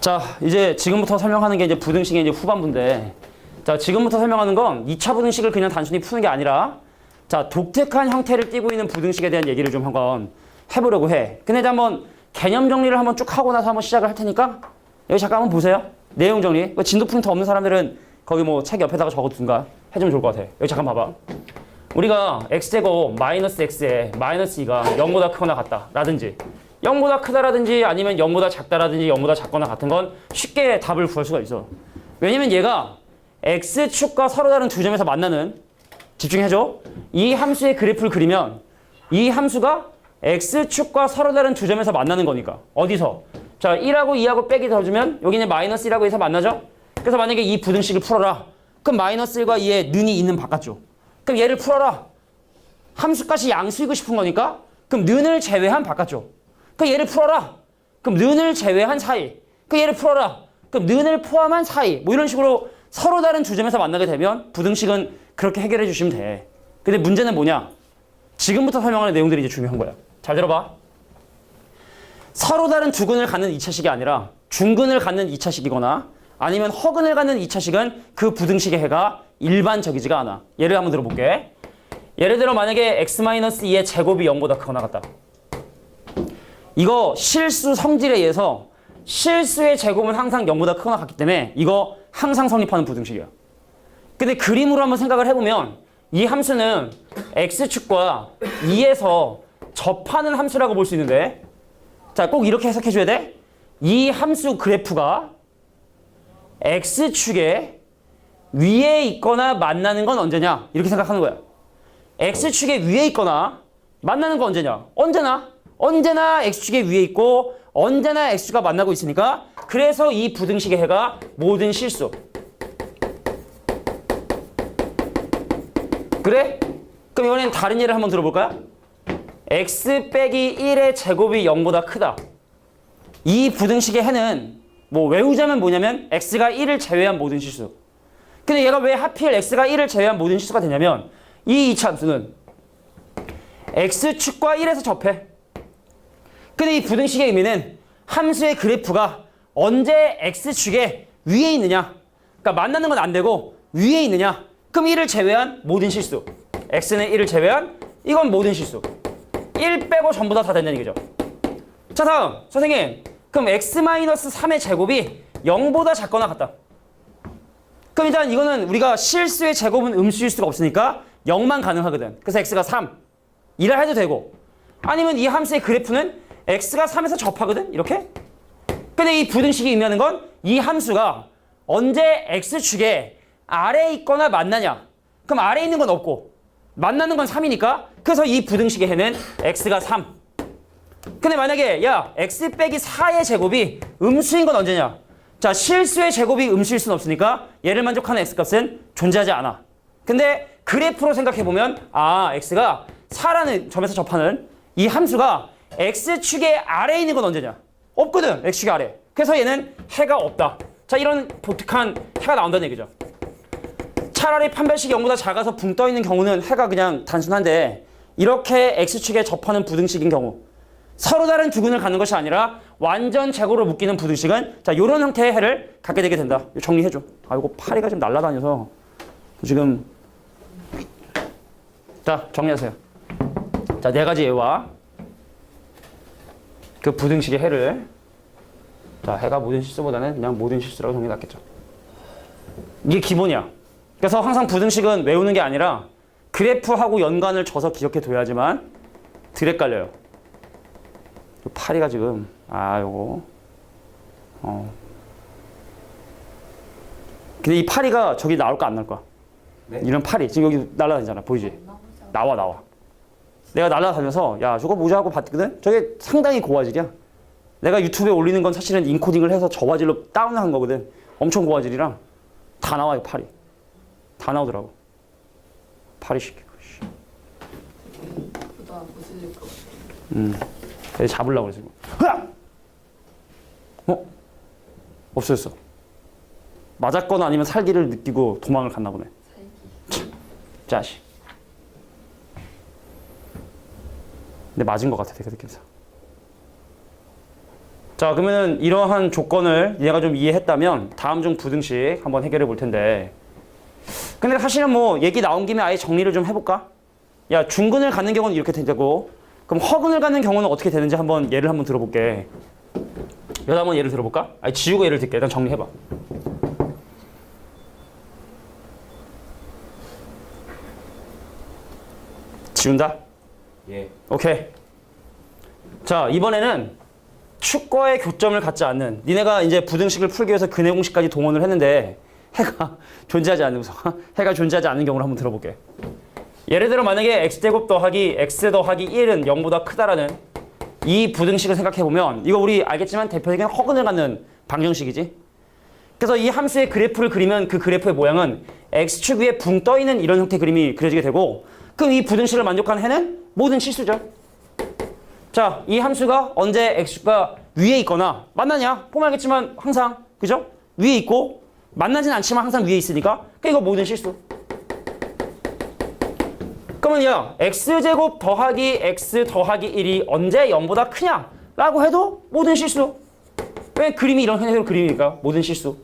자, 이제 지금부터 설명하는 게 이제 부등식의 이제 후반부인데, 자, 지금부터 설명하는 건 2차 부등식을 그냥 단순히 푸는 게 아니라, 자, 독특한 형태를 띠고 있는 부등식에 대한 얘기를 좀 한번 해보려고 해. 근데 이제 한번 개념 정리를 한번 쭉 하고 나서 한번 시작을 할 테니까, 여기 잠깐 한번 보세요. 내용 정리. 진도 프린터 없는 사람들은 거기 뭐 책 옆에다가 적어두든가 해주면 좋을 것 같아. 여기 잠깐 봐봐. 우리가 x제곱 마이너스 x에 마이너스 2가 0보다 크거나 같다 라든지 0보다 크다라든지 아니면 0보다 작다라든지 0보다 작거나 같은 건 쉽게 답을 구할 수가 있어. 왜냐면 얘가 x축과 서로 다른 두 점에서 만나는, 집중해줘, 이 함수의 그래프를 그리면 이 함수가 x축과 서로 다른 두 점에서 만나는 거니까. 어디서? 자, 1하고 2하고 빼기 더주면 여기는 마이너스 1하고 2에서 만나죠? 그래서 만약에 이 부등식을 풀어라. 그럼 마이너스 1과 2의 는이 있는 바깥쪽. 그럼 얘를 풀어라. 함수값이 양수이고 싶은 거니까 그럼 는을 제외한 바깥쪽. 그럼 얘를 풀어라. 그럼 는을 제외한 사이. 그럼 얘를 풀어라. 그럼 는을 포함한 사이. 뭐 이런 식으로 서로 다른 두 점에서 만나게 되면 부등식은 그렇게 해결해 주시면 돼. 근데 문제는 뭐냐? 지금부터 설명하는 내용들이 이제 중요한 거야. 잘 들어봐. 서로 다른 두 근을 갖는 2차식이 아니라 중근을 갖는 2차식이거나 아니면 허근을 갖는 2차식은 그 부등식의 해가 일반적이지가 않아. 예를 한번 들어볼게. 예를 들어 만약에 x-2의 제곱이 0보다 크거나 같다. 이거 실수 성질에 의해서 실수의 제곱은 항상 0보다 크거나 같기 때문에 이거 항상 성립하는 부등식이야. 근데 그림으로 한번 생각을 해보면 이 함수는 x축과 2에서 접하는 함수라고 볼 수 있는데, 자, 꼭 이렇게 해석해줘야 돼. 이 함수 그래프가 x축에 위에 있거나 만나는 건 언제냐? 이렇게 생각하는 거야. x축에 위에 있거나 만나는 건 언제냐? 언제나 x축에 위에 있고 언제나 x축과 만나고 있으니까, 그래서 이 부등식의 해가 모든 실수. 그래? 그럼 이번엔 다른 예를 한번 들어볼까요? x 빼기 1의 제곱이 0보다 크다. 이 부등식의 해는 뭐 외우자면 뭐냐면 x가 1을 제외한 모든 실수. 근데 얘가 왜 하필 x가 1을 제외한 모든 실수가 되냐면 이 이차함수는 x축과 1에서 접해. 근데 이 부등식의 의미는 함수의 그래프가 언제 x축에 위에 있느냐, 그러니까 만나는 건 안 되고 위에 있느냐, 그럼 1을 제외한 모든 실수. x는 1을 제외한 이건 모든 실수. 1 빼고 전부 다 된다는 얘기죠. 자, 다음 선생님, 그럼 x-3의 제곱이 0보다 작거나 같다. 그럼 일단 이거는 우리가 실수의 제곱은 음수일 수가 없으니까 0만 가능하거든. 그래서 x가 3 이라 해도 되고, 아니면 이 함수의 그래프는 x가 3에서 접하거든, 이렇게. 근데 이 부등식이 의미하는 건 이 함수가 언제 x축에 아래에 있거나 만나냐. 그럼 아래에 있는 건 없고 만나는 건 3이니까 그래서 이 부등식의 해는 x가 3. 근데 만약에 야 x 빼기 4의 제곱이 음수인 건 언제냐? 자, 실수의 제곱이 음수일 수는 없으니까 얘를 만족하는 x값은 존재하지 않아. 근데 그래프로 생각해보면 x가 4라는 점에서 접하는 이 함수가 x축의 아래에 있는 건 언제냐? 없거든, x축의 아래. 그래서 얘는 해가 없다. 자, 이런 독특한 해가 나온다는 얘기죠. 차라리 판별식이 0보다 작아서 붕 떠있는 경우는 해가 그냥 단순한데, 이렇게 x축에 접하는 부등식인 경우, 서로 다른 두 근을 갖는 것이 아니라 완전 제곱으로 묶이는 부등식은 자, 이런 형태의 해를 갖게 되게 된다. 정리해줘. 이거 파리가 지금 날아다녀서 지금. 자, 정리하세요. 자, 4가지 예와 그 부등식의 해를, 자, 해가 모든 실수보다는 그냥 모든 실수라고 정리 낫겠죠. 이게 기본이야. 그래서 항상 부등식은 외우는 게 아니라 그래프하고 연관을 져서 기억해둬야지만 덜 헷갈려요. 파리가 지금 요거 근데 이 파리가 저기 나올까 안 나올까? 네? 이런 파리 지금 여기 날아다니잖아, 보이지? 나와. 내가 날아다녀서 야 저거 뭐지 하고 봤거든? 저게 상당히 고화질이야. 내가 유튜브에 올리는 건 사실은 인코딩을 해서 저화질로 다운한 거거든. 엄청 고화질이랑 다 나와요. 파리 다 나오더라고. 파리 시키고. 보다 부서질 것 같아. 애 잡으려고 그래, 지금. 없어졌어. 맞았거나 아니면 살기를 느끼고 도망을 갔나 보네. 살기. 자식. 근데 맞은 것 같아, 내가 느낌상. 자, 그러면은 이러한 조건을 얘가 좀 이해했다면 다음 중 부등식 한번 해결해 볼 텐데. 근데 사실은 뭐 얘기 나온 김에 아예 정리를 좀 해볼까? 야, 중근을 갖는 경우는 이렇게 되고, 그럼 허근을 갖는 경우는 어떻게 되는지 한번 예를 한번 들어볼게. 여기다 한번 예를 들어볼까? 아니, 지우고 예를 들게. 일단 정리해봐. 지운다? 예. 오케이. 자, 이번에는 축과의 교점을 갖지 않는, 니네가 이제 부등식을 풀기 위해서 근해 공식까지 동원을 했는데 해가 존재하지 않는 해가 존재하지 않는 경우를 한번 들어볼게. 예를 들어 만약에 x제곱 더하기 x 더하기 1은 0보다 크다라는 이 부등식을 생각해보면, 이거 우리 알겠지만 대표적인 허근을 갖는 방정식이지. 그래서 이 함수의 그래프를 그리면 그 그래프의 모양은 x축 위에 붕 떠있는 이런 형태의 그림이 그려지게 되고, 그럼 이 부등식을 만족하는 해는 모든 실수죠. 자, 이 함수가 언제 x축과 위에 있거나 만나냐? 보면 알겠지만 항상, 그죠? 위에 있고 만나진 않지만 항상 위에 있으니까 이거 모든 실수. 그러면 야, x제곱 더하기 x 더하기 1이 언제 0보다 크냐? 라고 해도 모든 실수. 왜? 그림이 이런 형태로 그림이니까 모든 실수.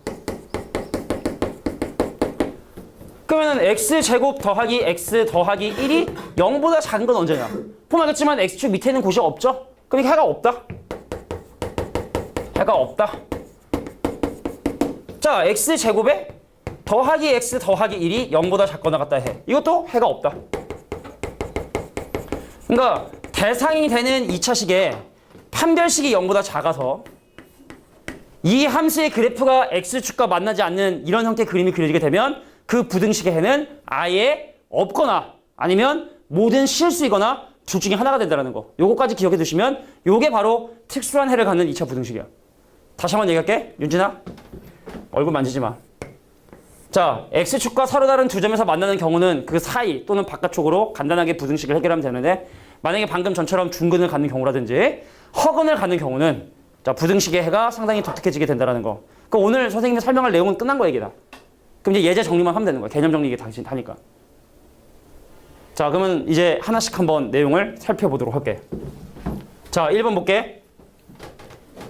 그러면 x제곱 더하기 x 더하기 1이 0보다 작은 건 언제냐? 보면 알겠지만 x축 밑에 있는 곳이 없죠? 그럼 해가 없다. 해가 없다. 자, x제곱에 더하기 x 더하기 1이 0보다 작거나 같다 해. 이것도 해가 없다. 그러니까 대상이 되는 2차식에 판별식이 0보다 작아서 이 함수의 그래프가 x축과 만나지 않는 이런 형태의 그림이 그려지게 되면 그 부등식의 해는 아예 없거나 아니면 모든 실수이거나 둘 중에 하나가 된다는 거. 요거까지 기억해 두시면 요게 바로 특수한 해를 갖는 2차 부등식이야. 다시 한번 얘기할게. 윤진아, 얼굴 만지지 마. 자, x축과 서로 다른 두 점에서 만나는 경우는 그 사이 또는 바깥쪽으로 간단하게 부등식을 해결하면 되는데, 만약에 방금 전처럼 중근을 갖는 경우라든지 허근을 갖는 경우는 자, 부등식의 해가 상당히 독특해지게 된다는 거. 그러니까 오늘 선생님이 설명할 내용은 끝난 거 얘기다. 그럼 이제 예제 정리만 하면 되는 거야. 개념 정리 이게 당신 하니까. 자, 그러면 이제 하나씩 한번 내용을 살펴보도록 할게. 자, 1번 볼게.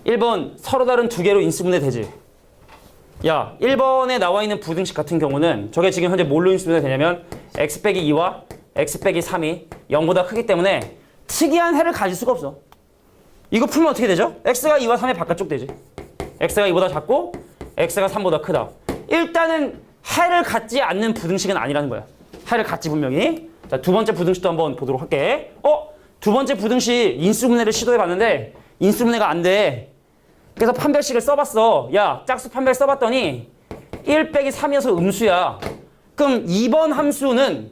1번 서로 다른 두 개로 인수분해 되지. 야, 1번에 나와 있는 부등식 같은 경우는 저게 지금 현재 뭘로 인수분해 되냐면 x 빼기 2와 x 빼기 3이 0보다 크기 때문에 특이한 해를 가질 수가 없어. 이거 풀면 어떻게 되죠? x가 2와 3의 바깥쪽 되지. x가 2보다 작고 x가 3보다 크다. 일단은 해를 갖지 않는 부등식은 아니라는 거야. 해를 갖지 분명히. 자, 두 번째 부등식도 한번 보도록 할게. 두 번째 부등식 인수분해를 시도해봤는데 인수분해가 안 돼. 그래서 판별식을 써봤어. 야, 짝수 판별 써봤더니 1 빼기 3이어서 음수야. 그럼 2번 함수는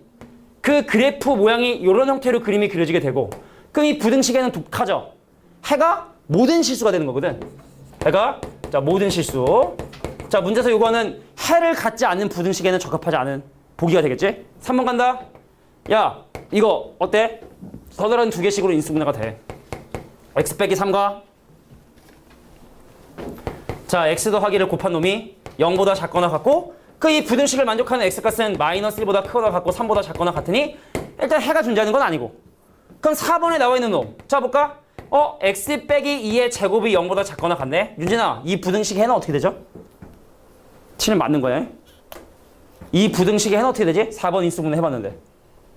그 그래프 모양이 이런 형태로 그림이 그려지게 되고, 그럼 이 부등식에는 독하죠. 해가 모든 실수가 되는 거거든. 해가 자 모든 실수. 자, 문제에서 요거는 해를 갖지 않는 부등식에는 적합하지 않은 보기가 되겠지? 3번 간다. 야, 이거 어때? 서다른 두 개씩으로 인수분해가 돼. x 빼기 3과 자, x 더하기를 곱한 놈이 0보다 작거나 같고, 그 이 부등식을 만족하는 x값은 마이너스 1보다 크거나 같고 3보다 작거나 같으니 일단 해가 존재하는 건 아니고. 그럼 4번에 나와 있는 놈. 자, 볼까? x 빼기 2의 제곱이 0보다 작거나 같네. 윤진아, 이 부등식의 해는 어떻게 되죠? 7은 맞는 거야. 이 부등식의 해는 어떻게 되지? 4번 인수분해 해봤는데.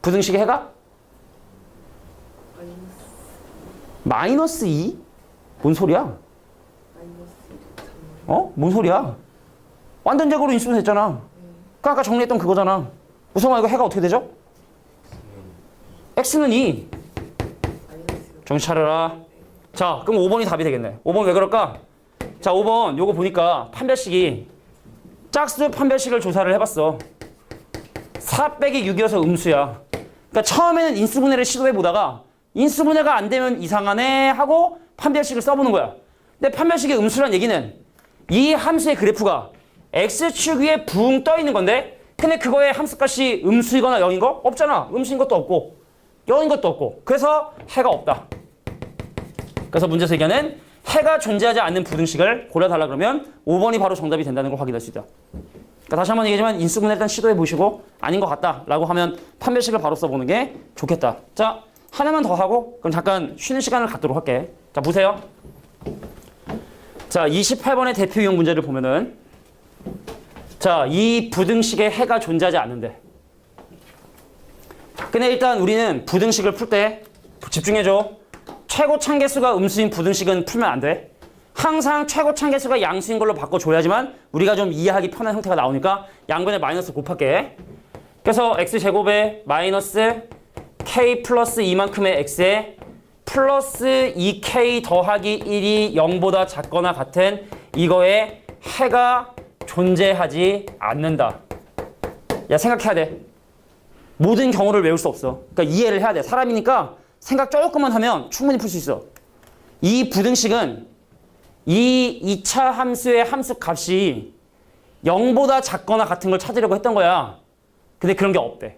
부등식의 해가? 마이너스 2? 뭔 소리야? 뭔 소리야? 완전적으로 인수분해 했잖아. 그 아까 정리했던 그거잖아. 우성아, 이거 해가 어떻게 되죠? x는 2. 정신 차려라. 자, 그럼 5번이 답이 되겠네. 5번 왜 그럴까? 자, 5번 요거 보니까 판별식이 짝수 판별식을 조사를 해봤어. 4 빼기 6이어서 음수야. 그러니까 처음에는 인수분해를 시도해보다가 인수분해가 안 되면 이상하네 하고 판별식을 써보는 거야. 근데 판별식의 음수란 얘기는 이 함수의 그래프가 x축 위에 붕 떠 있는 건데, 근데 그거의 함수값이 음수이거나 0인 거? 없잖아. 음수인 것도 없고 0인 것도 없고. 그래서 해가 없다. 그래서 문제에서 얘기하는 해가 존재하지 않는 부등식을 고려달라 그러면 5번이 바로 정답이 된다는 걸 확인할 수 있다. 그러니까 다시 한번 얘기하지만 인수분해 일단 시도해 보시고 아닌 것 같다라고 하면 판별식을 바로 써보는 게 좋겠다. 자, 하나만 더 하고 그럼 잠깐 쉬는 시간을 갖도록 할게. 자, 보세요. 자, 28번의 대표 유형 문제를 보면은 자, 이 부등식에 해가 존재하지 않는데. 근데 일단 우리는 부등식을 풀 때 집중해줘. 최고 참개수가 음수인 부등식은 풀면 안 돼. 항상 최고 참개수가 양수인 걸로 바꿔줘야지만 우리가 좀 이해하기 편한 형태가 나오니까 양변에 마이너스 곱할게. 그래서 x제곱에 마이너스 k 플러스 이만큼의 x에 플러스 2k 더하기 1이 0보다 작거나 같은 이거에 해가 존재하지 않는다. 야, 생각해야 돼. 모든 경우를 외울 수 없어. 그러니까 이해를 해야 돼. 사람이니까 생각 조금만 하면 충분히 풀 수 있어. 이 부등식은 이 2차 함수의 함수 값이 0보다 작거나 같은 걸 찾으려고 했던 거야. 근데 그런 게 없대.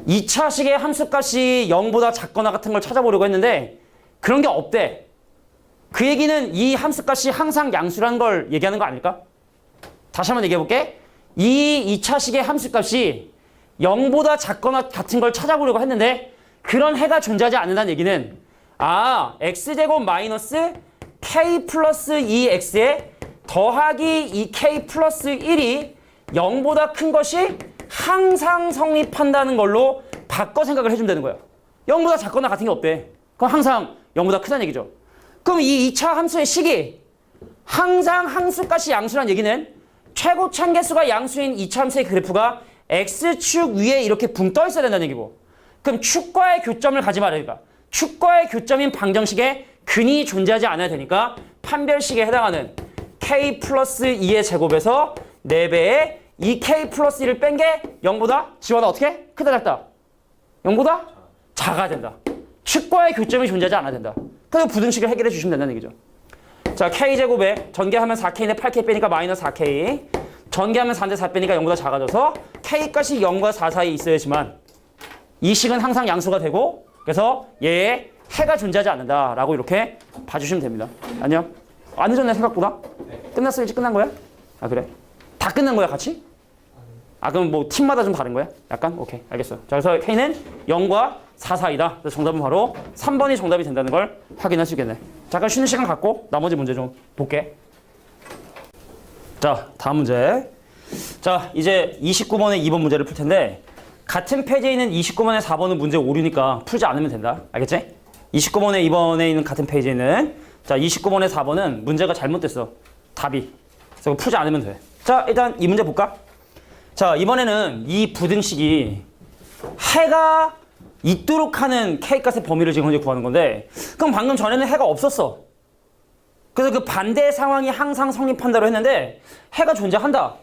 2차식의 함수 값이 0보다 작거나 같은 걸 찾아보려고 했는데 그런 게 없대. 그 얘기는 이 함수 값이 항상 양수라는 걸 얘기하는 거 아닐까? 다시 한번 얘기해 볼게. 이 2차식의 함수 값이 0보다 작거나 같은 걸 찾아보려고 했는데 그런 해가 존재하지 않는다는 얘기는 x제곱 마이너스 k 플러스 2x에 더하기 2k 플러스 1이 0보다 큰 것이 항상 성립한다는 걸로 바꿔 생각을 해주면 되는 거야. 0보다 작거나 같은 게 없대. 그럼 항상 0보다 크다는 얘기죠. 그럼 이 2차 함수의 식이 항상 함수값이 양수란 얘기는 최고 참개수가 양수인 2차 함수의 그래프가 x축 위에 이렇게 붕 떠 있어야 된다는 얘기고, 그럼 축과의 교점을 가지 말아야. 축과의 교점인 방정식에 근이 존재하지 않아야 되니까 판별식에 해당하는 k 플러스 2의 제곱에서 4배의 2k 플러스 1을 뺀 게 0보다 지원아 어떻게? 크다 작다? 0보다 작아야 된다. 축과의 교점이 존재하지 않아야 된다. 그래서 부등식을 해결해 주시면 된다는 얘기죠. 자, k제곱에 전개하면 4k인데 8k 빼니까 마이너스 4k, 전개하면 4인데 4 빼니까 0보다 작아져서 k값이 0과 4 사이에 있어야지만 이 식은 항상 양수가 되고, 그래서 얘의 해가 존재하지 않는다라고 이렇게 봐주시면 됩니다. 안녕? 안 늦었네 생각보다? 네. 끝났어? 일찍 끝난 거야? 아, 그래? 다 끝난 거야 같이? 그럼 뭐 팀마다 좀 다른 거야? 약간? 오케이, 알겠어. 자, 그래서 K는 0과 4 사이다. 그래서 정답은 바로 3번이 정답이 된다는 걸 확인할 수 있겠네. 잠깐 쉬는 시간 갖고 나머지 문제 좀 볼게. 자, 다음 문제. 자, 이제 29번의 2번 문제를 풀 텐데 같은 페이지에 있는 29번의 4번은 문제 오류니까 풀지 않으면 된다. 알겠지? 29번의 2번에 있는 같은 페이지에 있는 자, 29번의 4번은 문제가 잘못됐어. 답이. 그래서 풀지 않으면 돼. 자, 일단 이 문제 볼까? 자, 이번에는 이 부등식이 해가 있도록 하는 K값의 범위를 지금 현재 구하는 건데, 그럼 방금 전에는 해가 없었어. 그래서 그 반대 상황이 항상 성립한다고 했는데 해가 존재한다.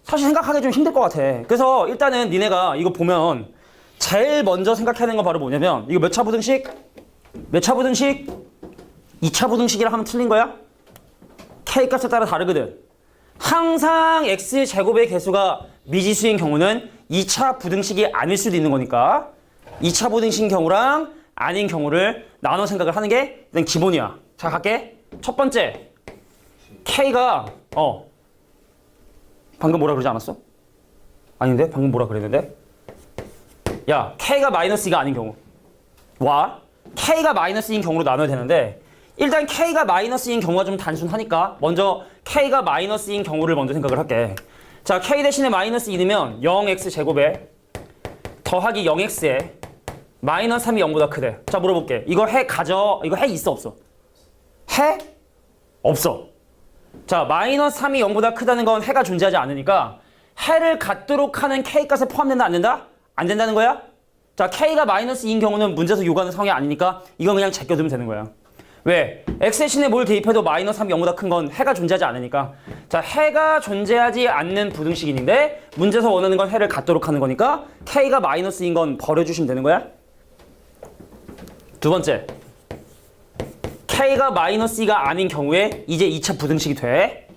사실 생각하기 좀 힘들 것 같아. 그래서 일단은 니네가 이거 보면 제일 먼저 생각해야 되는 건 바로 뭐냐면, 이거 몇 차 부등식? 몇 차 부등식? 2차 부등식이라 하면 틀린 거야? K값에 따라 다르거든. 항상 x제곱의 개수가 미지수인 경우는 2차 부등식이 아닐 수도 있는 거니까 2차 부등식인 경우랑 아닌 경우를 나눠 생각을 하는 게 일단 기본이야. 자, 갈게. 첫 번째, K가 방금 뭐라 그러지 않았어? 아닌데? 방금 뭐라 그랬는데? 야, K가 마이너스 2가 아닌 경우 와, K가 마이너스인 경우로 나눠야 되는데 일단 K가 마이너스인 경우가 좀 단순하니까 먼저 K가 마이너스인 경우를 먼저 생각을 할게. 자, K 대신에 마이너스 2 넣으면 0x제곱에 더하기 0x에 마이너스 3이 0보다 크대. 자, 물어볼게. 이거 해 가져. 이거 해 있어 없어? 해? 없어. 자, 마이너스 3이 0보다 크다는 건 해가 존재하지 않으니까 해를 갖도록 하는 K값에 포함된다 안 된다? 안 된다는 거야? 자, K가 마이너스 2인 경우는 문제에서 요구하는 상황이 아니니까 이건 그냥 제껴두면 되는 거야. 왜? x 대신에 뭘 대입해도 마이너스 3이 0보다 큰 건 해가 존재하지 않으니까. 자, 해가 존재하지 않는 부등식인데 문제에서 원하는 건 해를 갖도록 하는 거니까 K가 마이너스인 건 버려주시면 되는 거야. 두 번째, K가 마이너스 2가 아닌 경우에 이제 2차 부등식이 돼.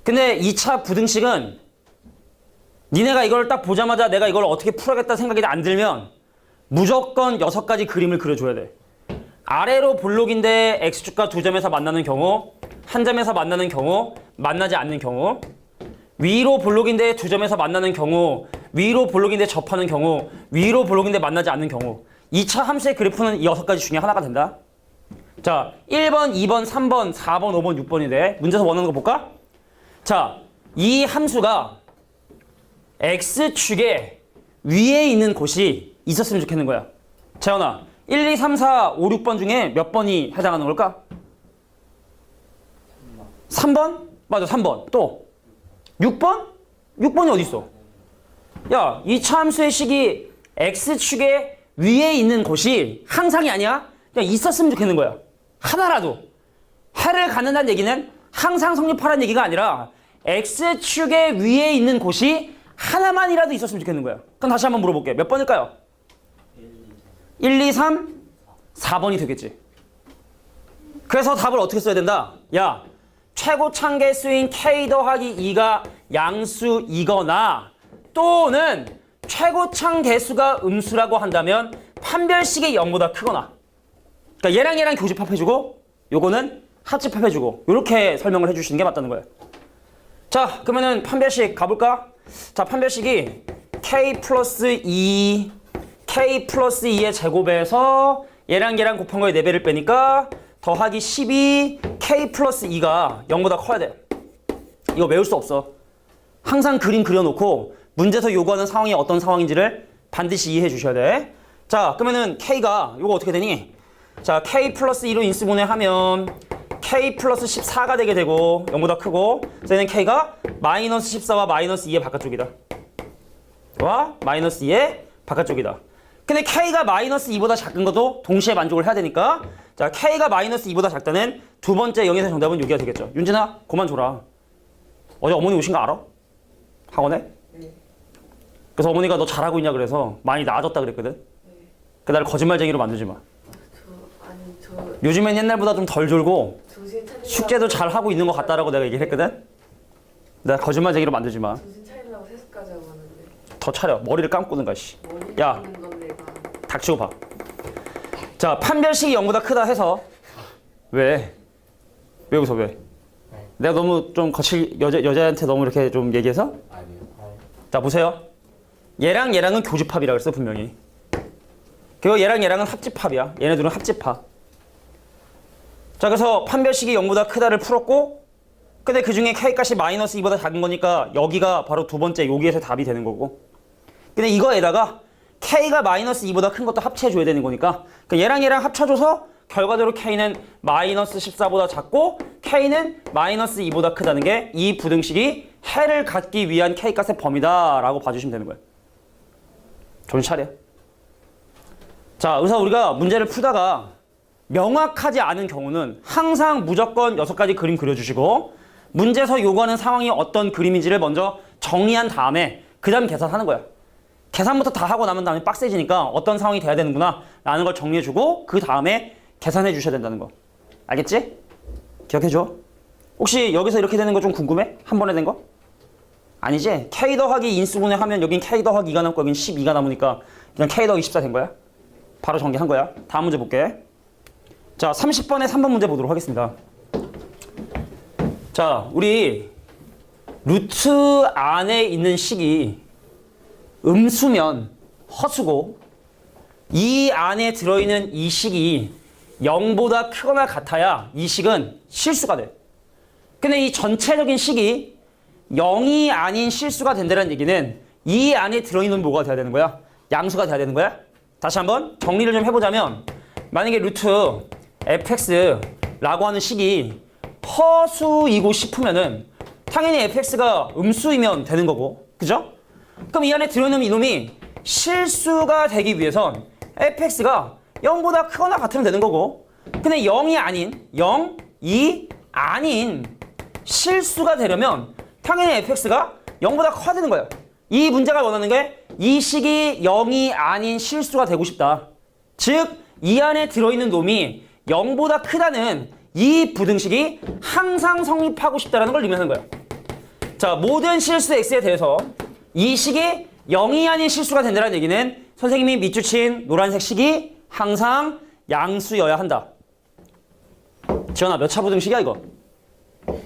근데 2차 부등식은 니네가 이걸 딱 보자마자 내가 이걸 어떻게 풀어야겠다 생각이 안 들면 무조건 6가지 그림을 그려줘야 돼. 아래로 볼록인데 x축과 두 점에서 만나는 경우, 한 점에서 만나는 경우, 만나지 않는 경우, 위로 볼록인데 두 점에서 만나는 경우, 위로 볼록인데 접하는 경우, 위로 볼록인데 만나지 않는 경우, 2차 함수의 그래프는 이 6가지 중에 하나가 된다. 자, 1번, 2번, 3번, 4번, 5번, 6번인데 문제에서 원하는 거 볼까? 자, 이 함수가 x축의 위에 있는 곳이 있었으면 좋겠는 거야. 재현아, 1, 2, 3, 4, 5, 6번 중에 몇 번이 해당하는 걸까? 3번? 맞아, 3번. 또 6번? 6번이 어디 있어? 야, 이 차함수의 식이 x축의 위에 있는 곳이 항상이 아니야? 그냥 있었으면 좋겠는 거야. 하나라도. 해를 갖는다는 얘기는 항상 성립하라는 얘기가 아니라 x축의 위에 있는 곳이 하나만이라도 있었으면 좋겠는 거야. 그럼 다시 한번 물어볼게. 몇 번일까요? 1, 2, 3, 4번이 되겠지. 그래서 답을 어떻게 써야 된다? 야, 최고창 개수인 k 더하기 2가 양수이거나 또는 최고창 개수가 음수라고 한다면 판별식이 0보다 크거나. 그러니까 얘랑 얘랑 교집합해주고 요거는 합집합해주고 이렇게 설명을 해주시는 게 맞다는 거예요. 자, 그러면은 판별식 가볼까? 자, 판별식이 k 플러스 2 k 플러스 2의 제곱에서 얘랑 얘랑 곱한 거에 4배를 빼니까 더하기 12 k 플러스 2가 0보다 커야 돼. 이거 외울 수 없어. 항상 그림 그려놓고 문제에서 요구하는 상황이 어떤 상황인지를 반드시 이해해 주셔야 돼. 자, 그러면은 k가 요거 어떻게 되니? 자, k 플러스 2로 인수분해하면 k 플러스 14가 되게 되고 0보다 크고 그래서 얘는 k가 마이너스 14와 마이너스 2의 바깥쪽이다. 와 마이너스 2의 바깥쪽이다. 근데 k가 마이너스 2보다 작은 것도 동시에 만족을 해야 되니까 자, k가 마이너스 2보다 작다는 두 번째 영에서 정답은 여기가 되겠죠. 윤진아, 그만 줘라. 어제 어머니 오신 거 알아? 학원에? 네. 그래서 어머니가 너 잘하고 있냐 그래서 많이 나아졌다 그랬거든. 네. 그 나를 거짓말쟁이로 만들지 마. 저 요즘엔 옛날보다 좀 덜 졸고 정신 차리려고 숙제도 잘 하고 있는 것 같다라고 내가 얘기를 했거든. 내가 거짓말쟁이로 만들지 마. 정신 차리려고 세수까지 하고 왔는데 더 차려. 머리를 감고든가 씨. 머리 야. 감는 건 내가 닥치고 봐. 자, 판별식이 0보다 크다 해서 왜? 왜 웃어 왜? 내가 너무 좀 여자한테 너무 이렇게 좀 얘기해서? 아니요. 자, 보세요. 얘랑 얘랑은 교집합이라 그랬어 분명히. 그리고 얘랑 얘랑은 합집합이야. 얘네들은 합집합. 자, 그래서 판별식이 0보다 크다를 풀었고 근데 그 중에 k값이 마이너스 2보다 작은 거니까 여기가 바로 두 번째 여기에서 답이 되는 거고 근데 이거에다가 k가 마이너스 2보다 큰 것도 합쳐줘야 되는 거니까 그러니까 얘랑 얘랑 합쳐줘서 결과적으로 k는 마이너스 14보다 작고 k는 마이너스 2보다 크다는 게 이 부등식이 해를 갖기 위한 k값의 범위다 라고 봐주시면 되는 거예요. 정신 차려. 자, 그래서 우리가 문제를 풀다가 명확하지 않은 경우는 항상 무조건 6가지 그림 그려주시고 문제에서 요구하는 상황이 어떤 그림인지를 먼저 정리한 다음에 그 다음 계산하는 거야. 계산부터 다 하고 나면 다음에 빡세지니까 어떤 상황이 돼야 되는구나 라는 걸 정리해주고 그 다음에 계산해 주셔야 된다는 거. 알겠지? 기억해줘. 혹시 여기서 이렇게 되는 거 좀 궁금해? 한 번에 된 거? 아니지? k 더하기 인수분해 하면 여긴 k 더하기 2가 남고 여긴 12가 남으니까 그냥 k 더하기 14 된 거야. 바로 전개한 거야. 다음 문제 볼게. 자, 30번에 3번 문제 보도록 하겠습니다. 자, 우리 루트 안에 있는 식이 음수면 허수고 이 안에 들어있는 이 식이 0보다 크거나 같아야 이 식은 실수가 돼. 근데 이 전체적인 식이 0이 아닌 실수가 된다는 얘기는 이 안에 들어있는 뭐가 돼야 되는 거야? 양수가 돼야 되는 거야? 다시 한번 정리를 좀 해보자면 만약에 루트 fx라고 하는 식이 허수이고 싶으면은 당연히 fx가 음수이면 되는 거고 그죠? 그럼 이 안에 들어있는 이놈이 실수가 되기 위해선 fx가 0보다 크거나 같으면 되는 거고 근데 0이 아닌 0이 아닌 실수가 되려면 당연히 fx가 0보다 커야 되는 거예요. 이 문제가 원하는 게 이 식이 0이 아닌 실수가 되고 싶다. 즉 이 안에 들어있는 놈이 0보다 크다는 이 부등식이 항상 성립하고 싶다는 걸 의미하는 거예요. 자, 모든 실수 x에 대해서 이 식이 0이 아닌 실수가 된다는 얘기는 선생님이 밑줄친 노란색 식이 항상 양수여야 한다. 지현아, 몇 차 부등식이야 이거?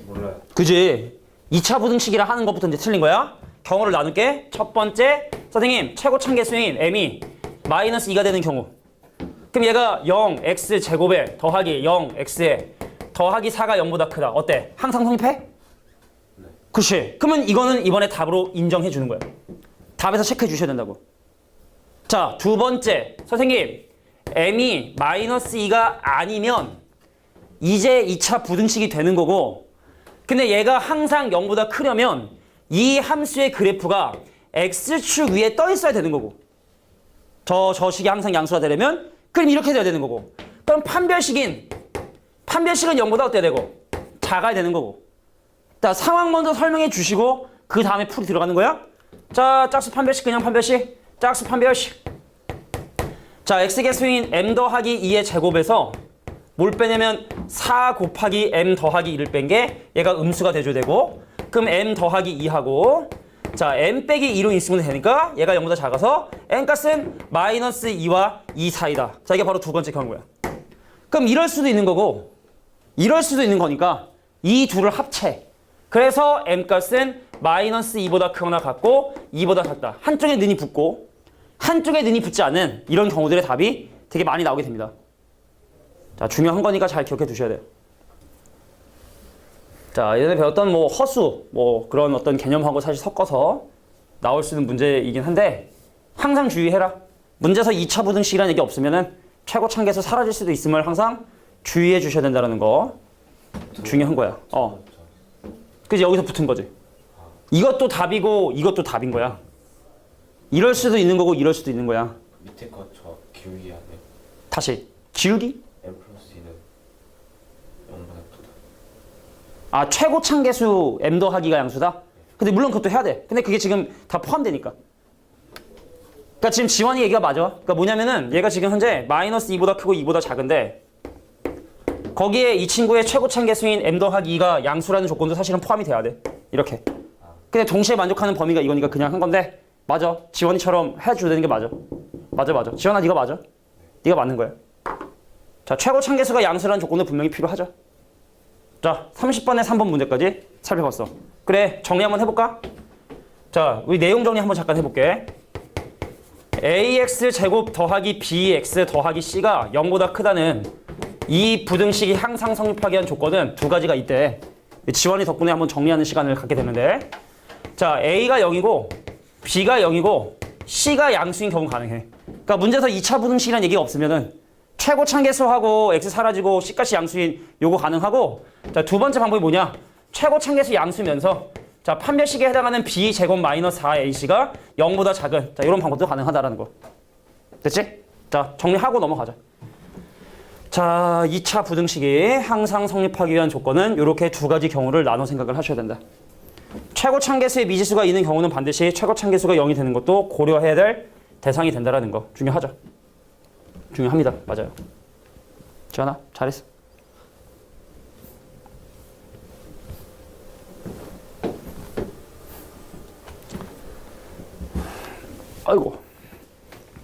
몰라요. 그지? 2차 부등식이라 하는 것부터 이제 틀린 거야. 경우를 나눌게. 첫 번째, 선생님 최고 참개수인 m이 마이너스 2가 되는 경우 그럼 얘가 0, x 제곱에 더하기 0, x에 더하기 4가 0보다 크다. 어때? 항상 성립해? 네. 그렇지. 그러면 이거는 이번에 답으로 인정해 주는 거야. 답에서 체크해 주셔야 된다고. 자, 두 번째. 선생님, m이 마이너스 2가 아니면 이제 2차 부등식이 되는 거고, 근데 얘가 항상 0보다 크려면 이 함수의 그래프가 x축 위에 떠 있어야 되는 거고, 저 식이 항상 양수가 되려면 그럼 이렇게 돼야 되는 거고, 그럼 판별식은 0보다 어때야 되고? 작아야 되는 거고. 자, 상황 먼저 설명해 주시고 그 다음에 풀이 들어가는 거야. 자, 짝수 판별식, 그냥 판별식, 짝수 판별식. 자, x개수인 m 더하기 2의 제곱에서 뭘 빼냐면 4 곱하기 m 더하기 2를 뺀 게 얘가 음수가 돼줘야 되고, 그럼 m 더하기 2하고, 자, m 빼기 2로 인수분해 되니까 얘가 0보다 작아서 m 값은 마이너스 2와 2 사이다. 자, 이게 바로 두 번째 경우야. 그럼 이럴 수도 있는 거고 이럴 수도 있는 거니까 이 둘을 합체. 그래서 m 값은 마이너스 2보다 크거나 같고 2보다 작다. 한쪽에 는이 붙고 한쪽에 는이 붙지 않은 이런 경우들의 답이 되게 많이 나오게 됩니다. 자, 중요한 거니까 잘 기억해 두셔야 돼요. 자, 예전에 배웠던 뭐 허수, 뭐 그런 어떤 개념하고 사실 섞어서 나올 수 있는 문제이긴 한데 항상 주의해라. 문제에서 2차 부등식이라는 얘기 없으면은 최고 참계수 사라질 수도 있음을 항상 주의해 주셔야 된다는 거 중요한 거야. 그래서 여기서 붙은 거지. 이것도 답이고 이것도 답인 거야. 이럴 수도 있는 거고 이럴 수도 있는 거야. 밑에 거 저 기울기 하네. 다시 지우기? m 플러스 2는 0보다 크다. 아, 최고 참계수 m 더하기가 양수다? 근데 물론 그것도 해야 돼. 근데 그게 지금 다 포함되니까. 그러니까 지금 지원이 얘기가 맞아. 그러니까 뭐냐면은 얘가 지금 현재 마이너스 2보다 크고 2보다 작은데 거기에 이 친구의 최고 참계수인 m 더하기 2가 양수라는 조건도 사실은 포함이 돼야 돼. 이렇게. 근데 동시에 만족하는 범위가 이거니까 그냥 한 건데 맞아. 지원이처럼 해줘야 되는 게 맞아. 맞아. 지원아, 네가 맞아. 네가 맞는 거야. 자, 최고 참계수가 양수라는 조건도 분명히 필요하죠. 자, 30번에 3번 문제까지 살펴봤어. 그래, 정리 한번 해볼까? 자, 우리 내용 정리 한번 잠깐 해볼게. ax 제곱 더하기 bx 더하기 c가 0보다 크다는 이 부등식이 항상 성립하게 한 조건은 두 가지가 있대. 지원이 덕분에 한번 정리하는 시간을 갖게 되는데, 자, a가 0이고 b가 0이고 c가 양수인 경우 가능해. 그러니까 문제에서 2차 부등식이라는 얘기가 없으면은 최고 참계수하고 x 사라지고 c값이 양수인 요거 가능하고, 자, 두 번째 방법이 뭐냐? 최고 참계수 양수면서 자, 판별식에 해당하는 b 제곱 마이너스 4ac가 0보다 작은, 자, 이런 방법도 가능하다라는 거. 됐지? 자, 정리하고 넘어가자. 자, 2차 부등식이 항상 성립하기 위한 조건은 이렇게 두 가지 경우를 나눠 생각을 하셔야 된다. 최고 참계수의 미지수가 있는 경우는 반드시 최고 참계수가 0이 되는 것도 고려해야 될 대상이 된다라는 거. 중요하죠? 중요합니다. 맞아요. 지원아, 잘했어.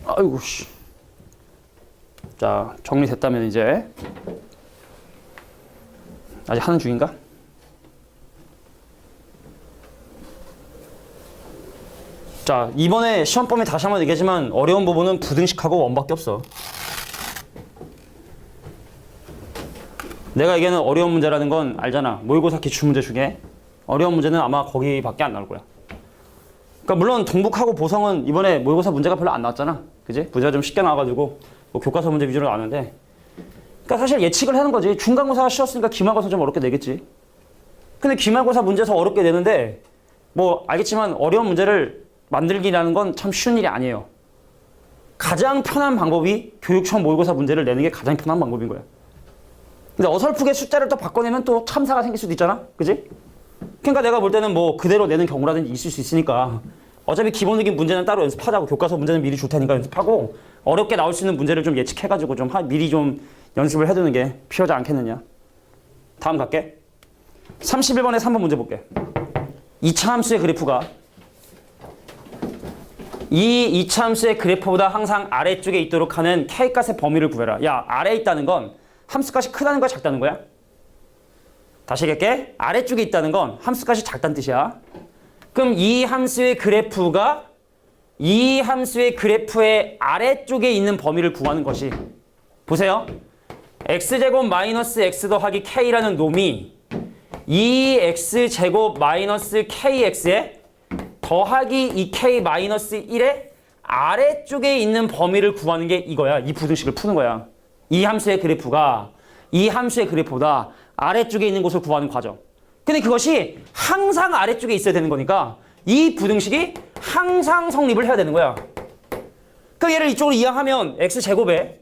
아이고, 씨. 자, 정리됐다면 이제 아직 하는 중인가? 자, 이번에 시험 범위 다시 한번 얘기하지만 어려운 부분은 부등식하고 원밖에 없어. 내가 얘기하는 어려운 문제라는 건 알잖아. 모의고사 기출문제 중에 어려운 문제는 아마 거기밖에 안 나올 거야. 그러니까 물론 동북하고 보성은 이번에 모의고사 문제가 별로 안 나왔잖아. 그지? 문제가 좀 쉽게 나와가지고 뭐 교과서 문제 위주로 나왔는데, 그러니까 사실 예측을 하는 거지. 중간고사가 쉬웠으니까 기말고사 좀 어렵게 내겠지. 근데 기말고사 문제에서 어렵게 내는데 뭐 알겠지만 어려운 문제를 만들기라는 건 참 쉬운 일이 아니에요. 가장 편한 방법이 교육청 모의고사 문제를 내는 게 가장 편한 방법인 거야. 근데 어설프게 숫자를 또 바꿔내면 또 참사가 생길 수도 있잖아. 그지? 그러니까 내가 볼 때는 뭐 그대로 내는 경우라든지 있을 수 있으니까 어차피 기본적인 문제는 따로 연습하자고, 교과서 문제는 미리 줄 테니까 연습하고 어렵게 나올 수 있는 문제를 좀 예측해가지고 좀 미리 좀 연습을 해두는 게 필요하지 않겠느냐. 다음 갈게. 31번에 3번 문제 볼게. 2차 함수의 그래프가 이 2차 함수의 그래프보다 항상 아래쪽에 있도록 하는 K값의 범위를 구해라. 야, 아래에 있다는 건 함수값이 크다는 거야, 작다는 거야? 다시 얘기할게. 아래쪽에 있다는 건 함수값이 작다는 뜻이야. 그럼 이 함수의 그래프가 이 함수의 그래프의 아래쪽에 있는 범위를 구하는 것이 보세요. x제곱 마이너스 x 더하기 k라는 놈이 2x제곱 마이너스 kx에 더하기 2k 마이너스 1의 아래쪽에 있는 범위를 구하는 게 이거야. 이 부등식을 푸는 거야. 이 함수의 그래프가 이 함수의 그래프보다 아래쪽에 있는 곳을 구하는 과정. 근데 그것이 항상 아래쪽에 있어야 되는 거니까 이 부등식이 항상 성립을 해야 되는 거야. 그럼 얘를 이쪽으로 이항하면 x제곱에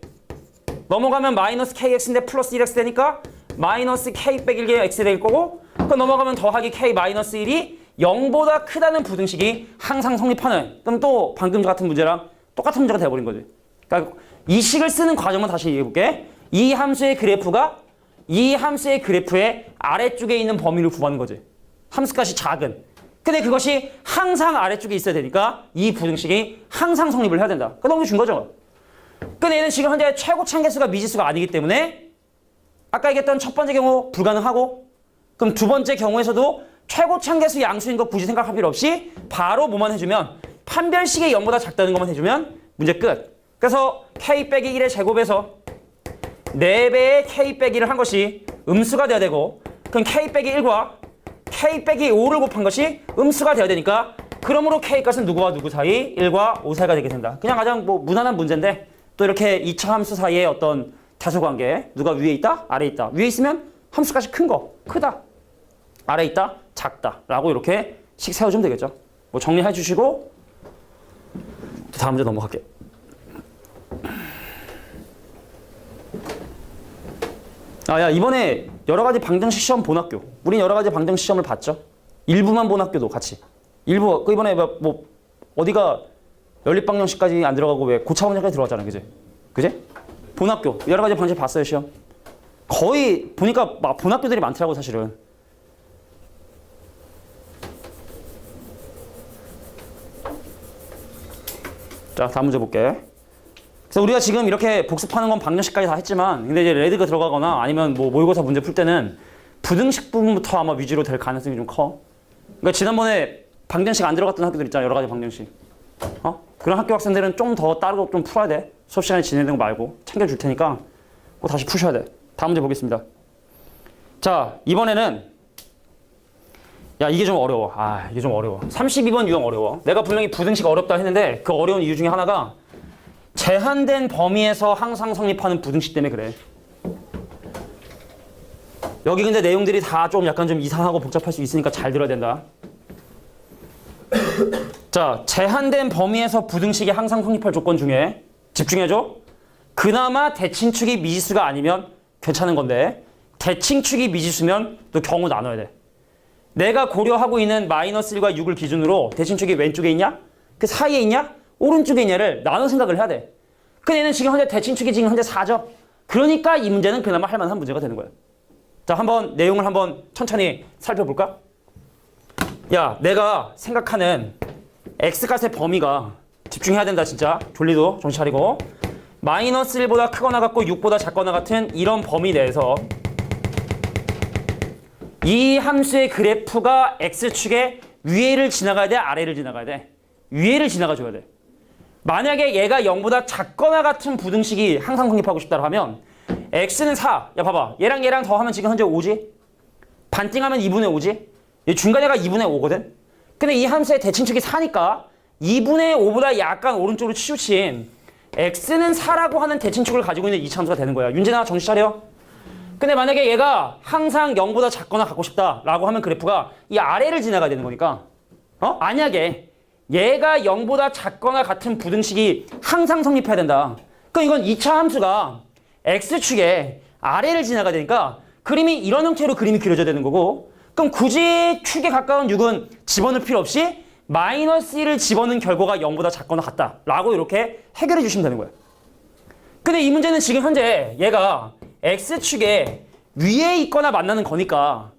넘어가면 마이너스 kx인데 플러스 1x 되니까 마이너스 k 빼기 1개 x 될 거고, 그럼 넘어가면 더하기 k 마이너스 1이 0보다 크다는 부등식이 항상 성립하는, 그럼 또 방금 같은 문제랑 똑같은 문제가 돼버린 거지. 그러니까 이 식을 쓰는 과정만 다시 얘기해볼게. 이 함수의 그래프가 이 함수의 그래프의 아래쪽에 있는 범위를 구하는 거지. 함수값이 작은. 근데 그것이 항상 아래쪽에 있어야 되니까 이 부등식이 항상 성립을 해야 된다. 그 너무 준 거죠. 근데 얘는 지금 현재 최고 참개수가 미지수가 아니기 때문에 아까 얘기했던 첫 번째 경우 불가능하고, 그럼 두 번째 경우에서도 최고 참개수 양수인 거 굳이 생각할 필요 없이 바로 뭐만 해주면 판별식의 0보다 작다는 것만 해주면 문제 끝. 그래서 k 빼기 1의 제곱에서 4배의 k 빼기 1을 한 것이 음수가 돼야 되고, 그럼 k 빼기 1과 k 빼기 5를 곱한 것이 음수가 돼야 되니까, 그러므로 k값은 누구와 누구 사이? 1과 5 사이가 되게 된다. 그냥 가장 뭐 무난한 문제인데 또 이렇게 2차 함수 사이의 어떤 다소관계, 누가 위에 있다? 아래에 있다. 위에 있으면 함수값이 큰 거, 크다. 아래에 있다? 작다. 라고 이렇게 식 세워주면 되겠죠. 뭐 정리해 주시고 또 다음 문제 넘어갈게요. 야, 이번에 여러 가지 방정식 시험 본 학교. 우린 여러 가지 방정식 시험을 봤죠. 일부만 본 학교도 같이. 일부, 그 이번에 뭐 어디가 연립방정식까지 안 들어가고 왜 고차원까지 들어갔잖아. 그지? 그지? 본 학교. 여러 가지 방정식 봤어요, 시험. 거의 보니까 막 본 학교들이 많더라고, 사실은. 자, 다음 문제 볼게. 그래서 우리가 지금 이렇게 복습하는 건 방정식까지 다 했지만, 근데 이제 레드가 들어가거나 아니면 뭐 모의고사 문제 풀 때는 부등식 부분부터 아마 위주로 될 가능성이 좀 커. 그러니까 지난번에 방정식 안 들어갔던 학교들 있잖아, 여러 가지 방정식. 그런 학교 학생들은 좀 더 따로 좀 풀어야 돼. 수업 시간에 진행되는 거 말고 챙겨줄 테니까 꼭 다시 푸셔야 돼. 다음 문제 보겠습니다. 자, 이번에는 이게 좀 어려워. 이게 좀 어려워. 32번 유형 어려워. 내가 분명히 부등식 어렵다 했는데 그 어려운 이유 중에 하나가 제한된 범위에서 항상 성립하는 부등식 때문에 그래. 여기 근데 내용들이 다 좀 약간 좀 이상하고 복잡할 수 있으니까 잘 들어야 된다. 자, 제한된 범위에서 부등식이 항상 성립할 조건 중에 집중해줘. 그나마 대칭축이 미지수가 아니면 괜찮은 건데, 대칭축이 미지수면 또 경우 나눠야 돼. 내가 고려하고 있는 마이너스 1과 6을 기준으로 대칭축이 왼쪽에 있냐? 그 사이에 있냐? 오른쪽에 있냐를 나눠 생각을 해야 돼. 근데 얘는 지금 현재 대칭축이 지금 현재 4죠. 그러니까 이 문제는 그나마 할 만한 문제가 되는 거야. 자, 한번 내용을 한번 천천히 살펴볼까? 야, 내가 생각하는 x값의 범위가, 집중해야 된다 진짜. 졸리도 정신 차리고. 마이너스 1보다 크거나 같고 6보다 작거나 같은 이런 범위 내에서 이 함수의 그래프가 x축의 위에를 지나가야 돼? 아래를 지나가야 돼? 위에를 지나가줘야 돼. 만약에 얘가 0보다 작거나 같은 부등식이 항상 성립하고 싶다고 하면 x는 4. 야, 봐봐. 얘랑 얘랑 더하면 지금 현재 5지? 반띵하면 2분의 5지? 얘 중간에가 2분의 5거든? 근데 이 함수의 대칭축이 4니까 2분의 5보다 약간 오른쪽으로 치우친 x는 4라고 하는 대칭축을 가지고 있는 이차 함수가 되는 거야. 윤진아, 정신 차려. 근데 만약에 얘가 항상 0보다 작거나 갖고 싶다라고 하면 그래프가 이 아래를 지나가야 되는 거니까, 만약에 얘가 0보다 작거나 같은 부등식이 항상 성립해야 된다. 그럼 이건 2차 함수가 x축에 아래를 지나가야 되니까 그림이 이런 형태로 그림이 그려져야 되는 거고, 그럼 굳이 축에 가까운 6은 집어넣을 필요 없이 마이너스 1을 집어넣은 결과가 0보다 작거나 같다라고 이렇게 해결해 주시면 되는 거예요. 근데 이 문제는 지금 현재 얘가 x축에 위에 있거나 만나는 거니까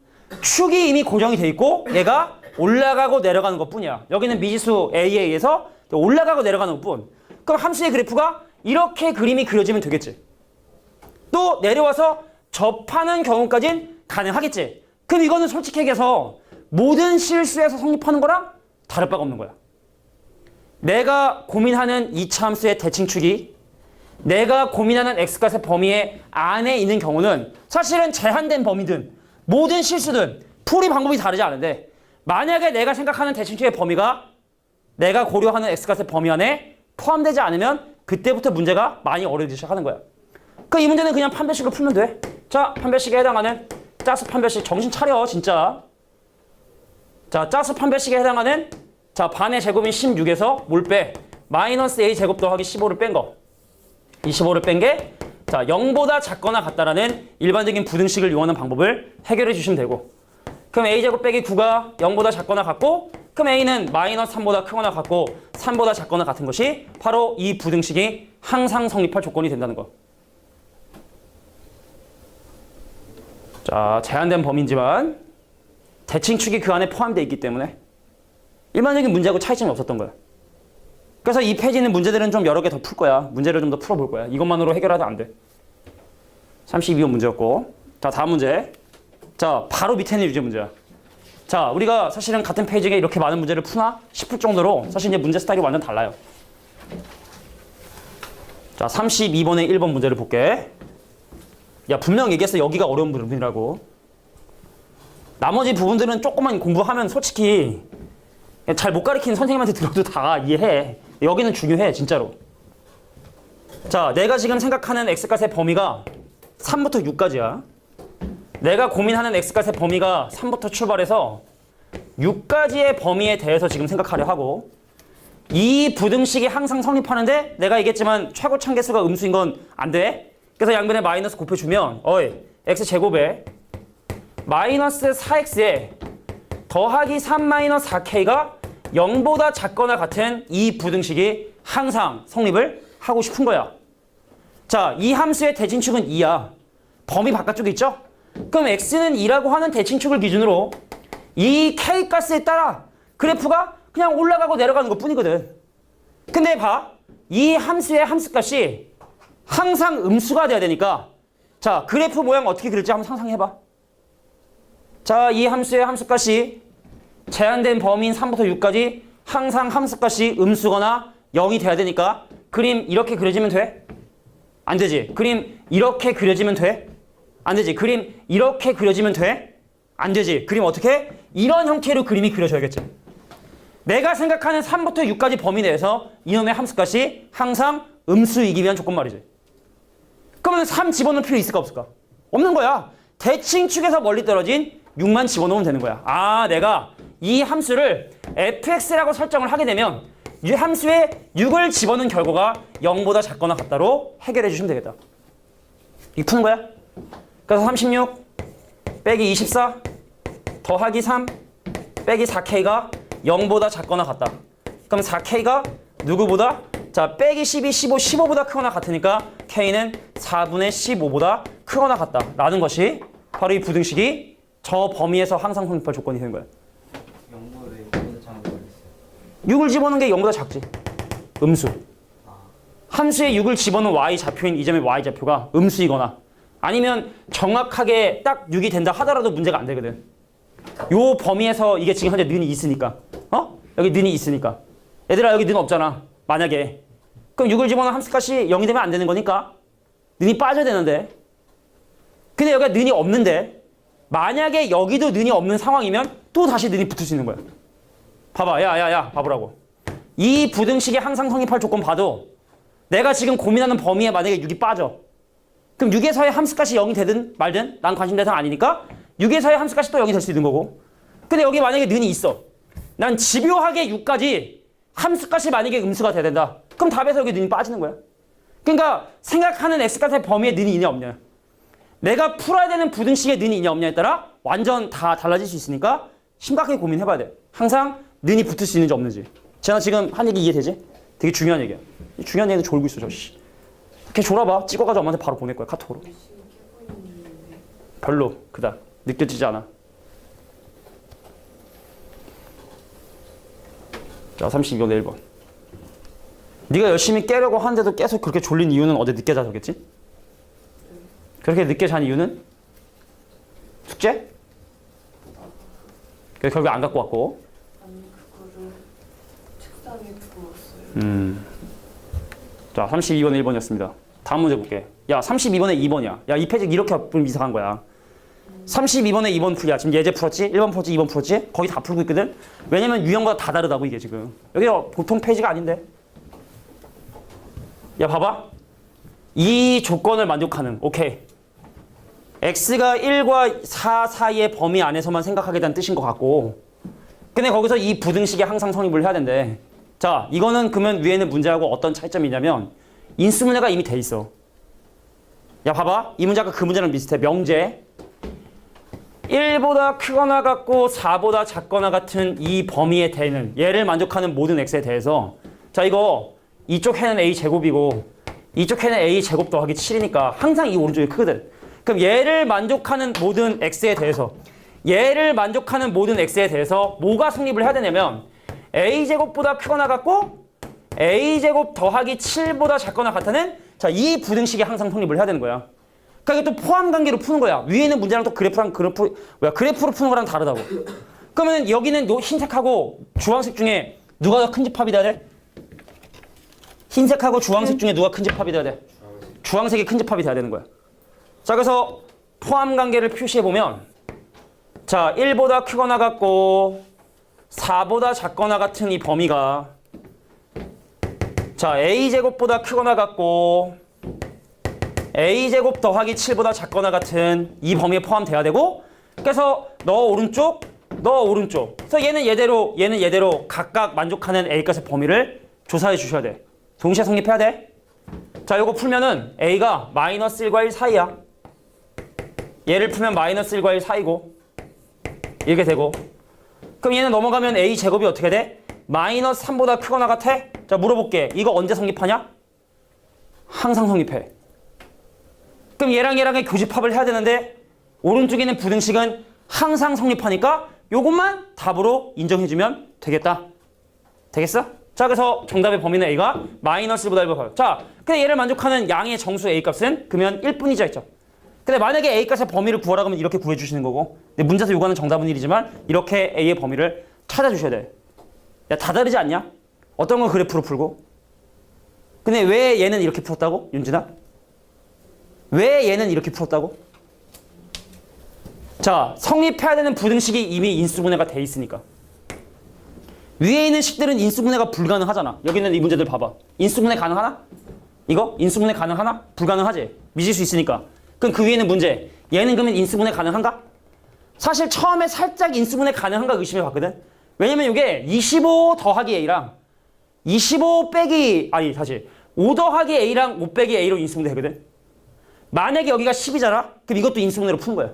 축이 이미 고정이 돼 있고 얘가 올라가고 내려가는 것뿐이야. 여기는 미지수 a에 의해서 올라가고 내려가는 것뿐. 그럼 함수의 그래프가 이렇게 그림이 그려지면 되겠지. 또 내려와서 접하는 경우까진 가능하겠지. 그럼 이거는 솔직히 얘기해서 모든 실수에서 성립하는 거랑 다를 바가 없는 거야. 내가 고민하는 2차 함수의 대칭축이 내가 고민하는 x값의 범위의 안에 있는 경우는 사실은 제한된 범위든 모든 실수든 풀이 방법이 다르지 않은데 만약에 내가 생각하는 대칭축의 범위가 내가 고려하는 x값의 범위 안에 포함되지 않으면 그때부터 문제가 많이 어려워지기 시작하는 거야. 그럼 이 문제는 그냥 판별식으로 풀면 돼. 자, 판별식에 해당하는 짜스 판별식 정신 차려 진짜. 자, 짜스 판별식에 해당하는 자 반의 제곱인 16에서 뭘 빼? 마이너스 a 제곱 더하기 15를 뺀 거. 25를 뺀 게 자 0보다 작거나 같다라는 일반적인 부등식을 이용하는 방법을 해결해 주시면 되고 그럼 a 제곱 빼기 9가 0보다 작거나 같고 그럼 a는 마이너스 3보다 크거나 같고 3보다 작거나 같은 것이 바로 이 부등식이 항상 성립할 조건이 된다는 거. 자, 제한된 범위지만 대칭축이 그 안에 포함되어 있기 때문에 일반적인 문제하고 차이점이 없었던 거야. 그래서 이 페이지에 있는 문제들은 좀 여러 개 더 풀 거야. 문제를 좀 더 풀어볼 거야. 이것만으로 해결하도 안 돼. 32번 문제였고 자, 다음 문제. 자, 바로 밑에 있는 유제 문제야. 자, 우리가 사실은 같은 페이지에 이렇게 많은 문제를 푸나 싶을 정도로 사실 이제 문제 스타일이 완전 달라요. 자, 32번의 1번 문제를 볼게. 야, 분명 얘기했어. 여기가 어려운 부분이라고. 나머지 부분들은 조금만 공부하면 솔직히 잘 못 가르치는 선생님한테 들어도 다 이해해. 여기는 중요해, 진짜로. 자, 내가 지금 생각하는 x값의 범위가 3부터 6까지야. 내가 고민하는 x값의 범위가 3부터 출발해서 6까지의 범위에 대해서 지금 생각하려 하고 이 부등식이 항상 성립하는데 내가 얘기했지만 최고 참개수가 음수인 건 안 돼. 그래서 양변에 마이너스 곱해주면 x제곱에 마이너스 4x에 더하기 3 마이너스 4k가 0보다 작거나 같은 이 부등식이 항상 성립을 하고 싶은 거야. 자, 이 함수의 대칭축은 2야. 범위 바깥쪽에 있죠? 그럼 x는 2라고 하는 대칭축을 기준으로 이 k가스에 따라 그래프가 그냥 올라가고 내려가는 것 뿐이거든. 근데 봐. 이 함수의 함수값이 항상 음수가 돼야 되니까 자, 그래프 모양 어떻게 그릴지 한번 상상해봐. 자, 이 함수의 함수값이 제한된 범위인 3부터 6까지 항상 함수값이 음수거나 0이 돼야 되니까 그림 이렇게 그려지면 돼? 안 되지. 그림 이렇게 그려지면 돼? 안 되지. 그림 이렇게 그려지면 돼? 안 되지. 그림 어떻게? 이런 형태로 그림이 그려져야겠지. 내가 생각하는 3부터 6까지 범위 내에서 이놈의 함수값이 항상 음수이기 위한 조건 말이지. 그러면 3 집어넣을 필요 있을까 없을까? 없는 거야. 대칭축에서 멀리 떨어진 6만 집어넣으면 되는 거야. 아, 내가 이 함수를 fx라고 설정을 하게 되면 이 함수에 6을 집어넣은 결과가 0보다 작거나 같다로 해결해 주시면 되겠다. 이거 푸는 거야. 그래서 36 빼기 24 더하기 3 빼기 4k가 0보다 작거나 같다. 그럼 4k가 누구보다? 자, 빼기 12, 15, 15보다 크거나 같으니까 k는 4분의 15보다 크거나 같다. 라는 것이 바로 이 부등식이 저 범위에서 항상 성립할 조건이 되는 거야. 6을 집어넣은 게 0보다 작지. 음수. 함수에 6을 집어넣은 y 좌표인 이 점의 y 좌표가 음수이거나 아니면 정확하게 딱 6이 된다 하더라도 문제가 안 되거든. 요 범위에서 이게 지금 현재 는이 있으니까. 여기 는이 있으니까. 얘들아, 여기 는 없잖아. 만약에. 그럼 6을 집어넣은 함수값이 0이 되면 안 되는 거니까 는이 빠져야 되는데. 근데 여기가 는이 없는데 만약에 여기도 는이 없는 상황이면 또 다시 는이 붙을 수 있는 거야. 봐봐. 야, 봐보라고. 이 부등식이 항상 성립할 조건 봐도 내가 지금 고민하는 범위에 만약에 6이 빠져. 그럼 6에서의 함수값이 0이 되든 말든 난 관심 대상 아니니까 6에서의 함수값이 또 0이 될 수 있는 거고. 근데 여기 만약에 는이 있어. 난 집요하게 6까지 함수값이 만약에 음수가 돼야 된다. 그럼 답에서 여기 는이 빠지는 거야. 그러니까 생각하는 x값의 범위에 는이 있냐 없냐. 내가 풀어야 되는 부등식에 는이 있냐 없냐에 따라 완전 다 달라질 수 있으니까 심각하게 고민해봐야 돼. 항상 는이 붙을 수 있는지 없는지. 제가 지금 한 얘기 이해되지? 되게 중요한 얘기야. 중요한 얘기도 졸고 있어, 저씨. 걔 졸아봐. 찍어가지고 엄마한테 바로 보낼 거야, 카톡으로. 별로 그닥 느껴지지 않아. 자, 32번에 1번. 네가 열심히 깨려고 하는데도 계속 그렇게 졸린 이유는 어제 늦게 자서겠지? 그렇게 늦게 잔 이유는? 숙제? 그래서 결국 안 갖고 왔고. 아니, 그거를 책상에 두고 왔어요. 자, 32번 1번이었습니다. 다음 문제 볼게. 야 32번에 2번이야. 야 이 페이지 이렇게 보면 이상한 거야. 32번에 2번 풀이야. 지금 예제 풀었지? 1번 풀었지? 2번 풀었지? 거기 다 풀고 있거든? 왜냐면 유형마다 다 다르다고 이게 지금. 여기가 보통 페이지가 아닌데. 야 봐봐. 이 조건을 만족하는 오케이. x가 1과 4 사이의 범위 안에서만 생각하겠다는 뜻인 것 같고 근데 거기서 이 부등식이 항상 성립을 해야 된대. 자 이거는 그러면 위에는 문제하고 어떤 차이점이 있냐면 인수분해가 이미 돼 있어. 야 봐봐. 이 문제 아까 그 문제랑 비슷해. 명제 1보다 크거나 같고 4보다 작거나 같은 이 범위에 대는 얘를 만족하는 모든 x에 대해서 자 이거 이쪽 해는 a 제곱이고 이쪽 해는 a 제곱 더하기 7이니까 항상 이 오른쪽이 크거든. 그럼 얘를 만족하는 모든 x에 대해서 얘를 만족하는 모든 x에 대해서 뭐가 성립을 해야 되냐면 a 제곱보다 크거나 같고 a 제곱 더하기 7보다 작거나 같다는 자 이 부등식이 항상 성립을 해야 되는 거야. 그러니까 이게 또 포함 관계로 푸는 거야. 위에 있는 문제랑 또 그래프로 푸는 거랑 다르다고. 그러면 여기는 흰색하고 주황색 중에 누가 더 큰 집합이 돼야 돼? 흰색하고 주황색 중에 누가 큰 집합이 돼야 돼? 주황색이 큰 집합이 돼야 되는 거야. 자 그래서 포함 관계를 표시해 보면 자 1보다 크거나 같고 4보다 작거나 같은 이 범위가 자 a제곱보다 크거나 같고 a제곱 더하기 7보다 작거나 같은 이 범위에 포함돼야 되고 그래서 너 오른쪽 너 오른쪽 그래서 얘는 얘대로 각각 만족하는 a값의 범위를 조사해 주셔야 돼. 동시에 성립해야 돼. 자 요거 풀면은 a가 마이너스 1과 1 사이야. 얘를 풀면 마이너스 1과 1 사이고 이렇게 되고 그럼 얘는 넘어가면 a 제곱이 어떻게 돼? 마이너스 3보다 크거나 같아? 자 물어볼게. 이거 언제 성립하냐? 항상 성립해. 그럼 얘랑의 교집합을 해야 되는데 오른쪽에 있는 부등식은 항상 성립하니까 요것만 답으로 인정해주면 되겠다. 되겠어? 자 그래서 정답의 범위는 a가 마이너스 1보다 1보다 자 근데 얘를 만족하는 양의 정수 a 값은 그러면 1뿐이죠 했죠. 근데 만약에 a 값의 범위를 구하라 그러면 이렇게 구해주시는 거고 근데 문제에서 요구하는 정답은 1이지만 이렇게 a의 범위를 찾아주셔야 돼. 야 다 다르지 않냐? 어떤 건 그래프로 풀고 근데 왜 얘는 이렇게 풀었다고? 윤진아? 왜 얘는 이렇게 풀었다고? 자 성립해야 되는 부등식이 이미 인수분해가 돼 있으니까 위에 있는 식들은 인수분해가 불가능하잖아. 여기 있는 이 문제들 봐봐. 인수분해 가능하나? 이거? 인수분해 가능하나? 불가능하지. 미지수 있으니까. 그럼 그 위에 있는 문제 얘는 그러면 인수분해 가능한가? 사실 처음에 살짝 인수분해 가능한가 의심해 봤거든. 왜냐면 이게 25 더하기 a랑 5 더하기 a랑 5 빼기 a로 인수분해 되거든. 만약에 여기가 10이잖아? 그럼 이것도 인수분해로 푸는 거야.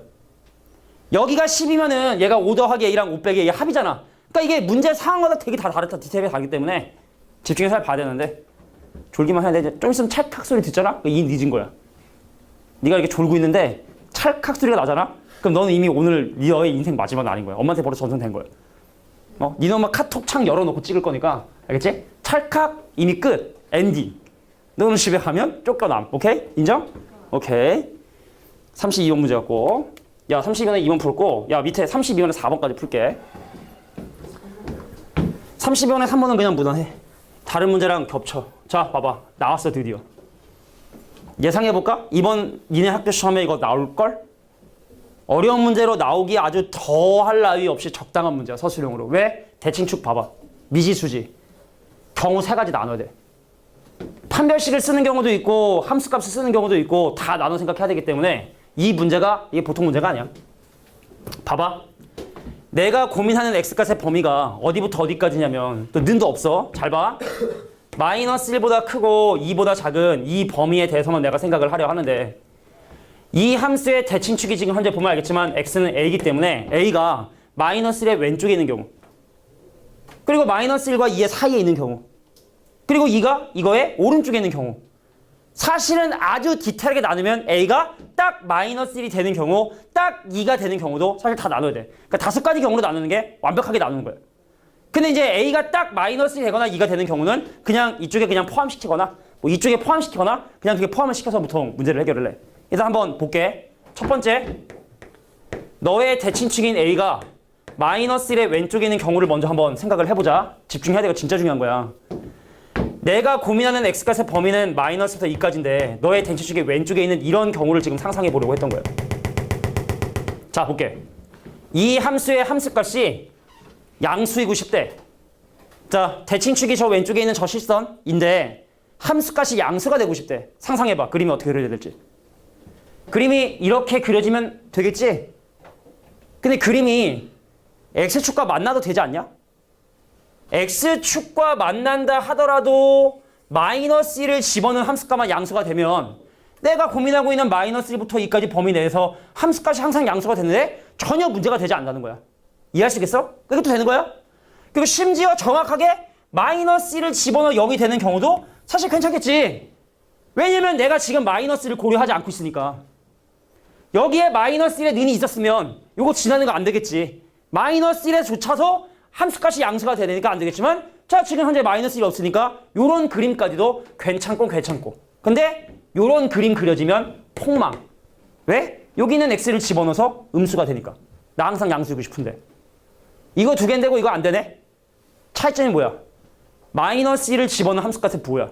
여기가 10이면은 얘가 5 더하기 a랑 5 빼기 a 합이잖아. 그러니까 이게 문제 상황마다 되게 다 다르다. 디테일이 다르기 때문에 집중해서 잘 봐야 되는데 졸기만 해야 돼. 좀 있으면 찰칵 소리 듣잖아? 이 늦은 거야. 네가 이렇게 졸고 있는데 찰칵 소리가 나잖아? 그럼 너는 이미 오늘 너의 인생 마지막은 아닌 거야. 엄마한테 벌써 전송된 거야. 니는 엄마 카톡 창 열어놓고 찍을 거니까 알겠지? 찰칵 이미 끝. 엔딩. 너는 집에 가면 쫓겨남. 오케이? 인정? 오케이. 32번 문제 갖고 야 32번에 2번 풀고 야 밑에 32번에 4번까지 풀게. 32번에 3번은 그냥 무난해. 다른 문제랑 겹쳐. 자 봐봐. 나왔어 드디어. 예상해볼까? 이번 니네 학교 시험에 이거 나올걸? 어려운 문제로 나오기 아주 더할 나위 없이 적당한 문제야. 서술형으로. 왜? 대칭축 봐봐. 미지수지. 경우 세 가지 나눠야 돼. 판별식을 쓰는 경우도 있고 함수값을 쓰는 경우도 있고 다 나눠 생각해야 되기 때문에 이 문제가 이게 보통 문제가 아니야. 봐봐. 내가 고민하는 x값의 범위가 어디부터 어디까지냐면 또 는도 없어. 잘 봐. 마이너스 1보다 크고 2보다 작은 이 범위에 대해서만 내가 생각을 하려 하는데 이 함수의 대칭축이 지금 현재 보면 알겠지만 x는 a이기 때문에 a가 마이너스 1의 왼쪽에 있는 경우 그리고 마이너스 1과 2의 사이에 있는 경우 그리고 2가 이거의 오른쪽에 있는 경우 사실은 아주 디테일하게 나누면 a가 딱 마이너스 1이 되는 경우 딱 2가 되는 경우도 사실 다 나눠야 돼. 그러니까 5가지 경우로 나누는 게 완벽하게 나누는 거야. 근데 이제 a가 딱 마이너스 1이 되거나 2가 되는 경우는 그냥 이쪽에 그냥 포함시키거나 뭐 이쪽에 포함시키거나 그냥 그게 포함을 시켜서 보통 문제를 해결을 해. 일단 한번 볼게. 첫 번째, 너의 대칭축인 a가 마이너스 1의 왼쪽에 있는 경우를 먼저 한번 생각을 해보자. 집중해야 되고 진짜 중요한 거야. 내가 고민하는 x값의 범위는 마이너스부터 2까지인데 너의 대칭축의 왼쪽에 있는 이런 경우를 지금 상상해 보려고 했던 거예요. 자, 볼게. 이 함수의 함수값이 양수이고 싶대. 자, 대칭축이 저 왼쪽에 있는 저 실선인데 함수값이 양수가 되고 싶대. 상상해봐. 그림이 어떻게 그려야 될지. 그림이 이렇게 그려지면 되겠지? 근데 그림이 x축과 만나도 되지 않냐? x축과 만난다 하더라도 마이너스 1을 집어넣은 함수값만 양수가 되면 내가 고민하고 있는 마이너스 1부터 2까지 범위 내에서 함수값이 항상 양수가 되는데 전혀 문제가 되지 않는다는 거야. 이해할 수 있겠어? 그게 또 되는 거야? 그리고 심지어 정확하게 마이너스 1을 집어넣어 0이 되는 경우도 사실 괜찮겠지. 왜냐면 내가 지금 마이너스 1을 고려하지 않고 있으니까. 여기에 마이너스 1의 는이 있었으면 이거 지나는 거 안 되겠지. 마이너스 1에 쫓아서 함수값이 양수가 돼야 되니까 안 되겠지만 자, 지금 현재 마이너스 1이 없으니까 요런 그림까지도 괜찮고. 근데 요런 그림 그려지면 폭망. 왜? 여기 있는 x를 집어넣어서 음수가 되니까. 나 항상 양수이고 싶은데. 이거 두 개인데고 이거 안 되네? 차이점이 뭐야? 마이너스 1을 집어넣은 함수값은 뭐야?